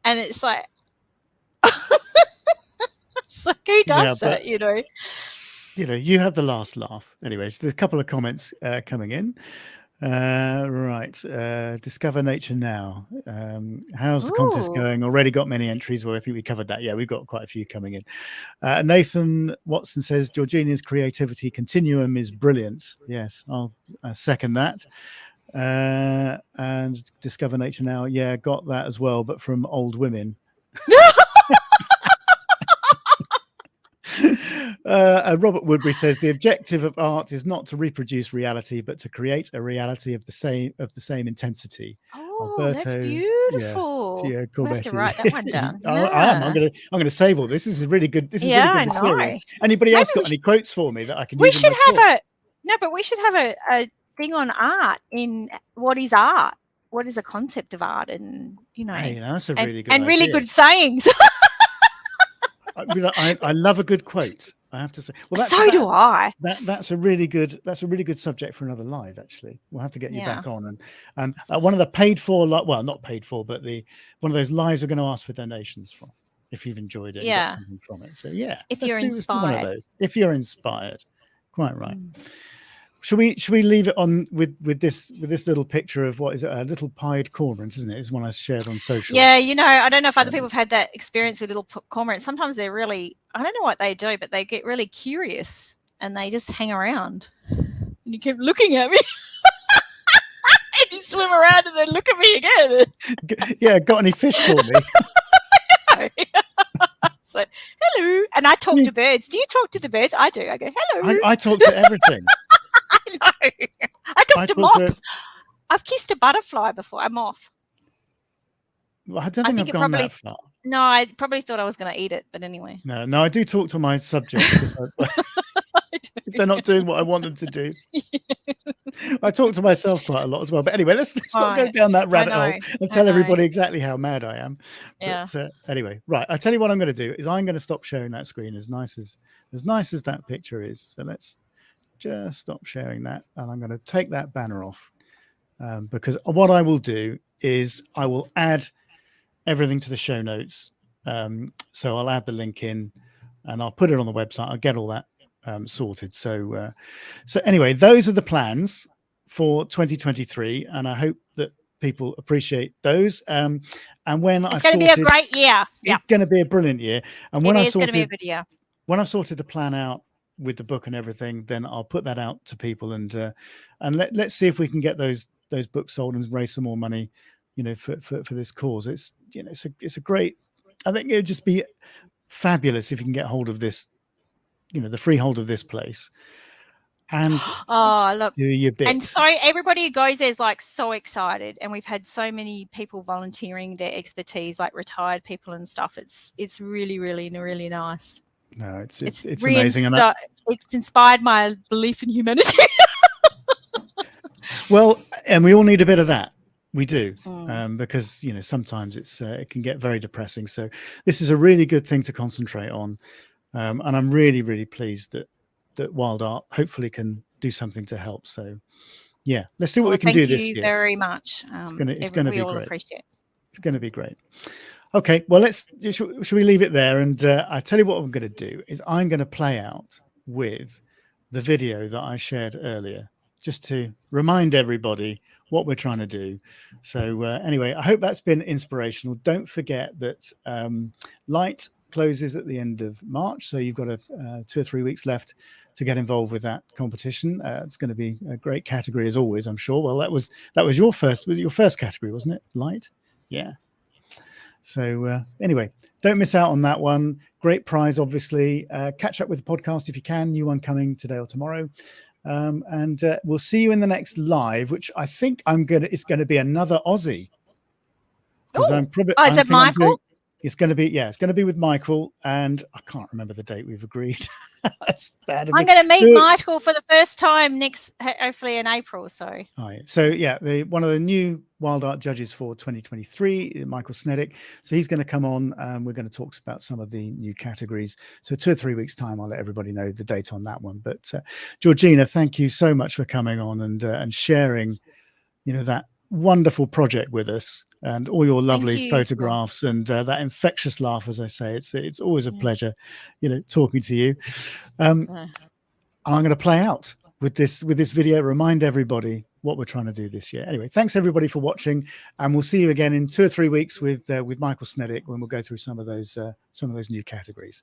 And it's like, it's like, who does that, you know? You know, you have the last laugh. Anyway, so there's a couple of comments coming in. Right. Discover Nature Now. How's the contest going? Already got many entries. Well, I think we covered that. Yeah, we've got quite a few coming in. Nathan Watson says, Georgina's creativity continuum is brilliant. Yes, I'll second that. And Discover Nature Now. Yeah, got that as well, but from old women. Robert Woodbury says the objective of art is not to reproduce reality, but to create a reality of the same intensity. Oh, Alberto, that's beautiful. Yeah, I have to write that one down. I'm going to save all this. This is really good. This is really good material. Anybody else got any quotes for me that I can use? We should have we should have thing on art in what is art, what is a concept of art, and hey, that's a really good and idea. really good sayings. I love a good quote, I have to say. Well, So do I. That's a really good subject for another live. Actually, we'll have to get you back on. And one of the paid for, well, not paid for, but one of those lives we're going to ask for donations from, if you've enjoyed it and got something from it. So yeah, if you're inspired, one of those. If you're inspired, quite right. Should we leave it on with this little picture of, what is it, a little pied cormorant, isn't it? It's one I shared on social. Yeah, I don't know if other people have had that experience with little cormorants. Sometimes they're really, I don't know what they do, but they get really curious and they just hang around. And you keep looking at me. And you swim around and then look at me again. Yeah, got any fish for me? So, hello. And I talk to birds. Do you talk to the birds? I do. I go, hello. I talk to everything. I know. I talk to moths. I've kissed a butterfly before. I'm off. Well, I don't think I've gone that far. No, I probably thought I was going to eat it, but anyway. No, I do talk to my subjects if they're not doing what I want them to do. I talk to myself quite a lot as well. But anyway, let's not go down that rabbit hole and tell everybody exactly how mad I am. Yeah. But anyway, right. I tell you what I'm going to do is I'm going to stop sharing that screen, as nice as that picture is. So let's just stop sharing that, and I'm going to take that banner off, because what I will do is I will add everything to the show notes. So I'll add the link in and I'll put it on the website. I'll get all that sorted. So anyway, those are the plans for 2023, and I hope that people appreciate those. And when it's going to be a great year. It's going to be a brilliant year. And when it's going to be a good year. When I've sorted the plan out with the book and everything, then I'll put that out to people, and let's see if we can get those books sold and raise some more money, for this cause. It's it's a great, I think it would just be fabulous if you can get hold of this, the freehold of this place, and look, do your bit. And so everybody who goes there is like so excited, and we've had so many people volunteering their expertise, like retired people and stuff. It's really, really, really nice. No, it's amazing, and it's inspired my belief in humanity. Well, and we all need a bit of that. We do, because sometimes it can get very depressing. So this is a really good thing to concentrate on, and I'm really, really pleased that WildArt hopefully can do something to help. So yeah, let's see what we can do this year. Thank you very much. It's going to be great. Appreciate it. It's going to be great. Okay, well, should we leave it there? And I tell you what I'm going to do is I'm going to play out with the video that I shared earlier, just to remind everybody what we're trying to do. So anyway, I hope that's been inspirational. Don't forget that Light closes at the end of March, so you've got 2 or 3 weeks left to get involved with that competition. It's going to be a great category as always, I'm sure. Well, that was your first category, wasn't it? Light, yeah. So anyway, don't miss out on that one. Great prize, obviously. Catch up with the podcast if you can. New one coming today or tomorrow. And we'll see you in the next live, which I think it's going to be another Aussie. Is it Michael? It's going to be with Michael, and I can't remember the date we've agreed. I'm going to meet Michael for the first time hopefully in April. So yeah, one of the new WildArt judges for 2023, Michael Sneddick. So he's going to come on. We're going to talk about some of the new categories. So 2 or 3 weeks time, I'll let everybody know the date on that one. But Georgina, thank you so much for coming on and sharing, that wonderful project with us, and all your lovely photographs and that infectious laugh, as I say. It's always a pleasure, talking to you. I'm going to play out with this video, remind everybody what we're trying to do this year. Anyway, thanks everybody for watching, and we'll see you again in 2 or 3 weeks with Michael Sneddick, when we'll go through some of those new categories.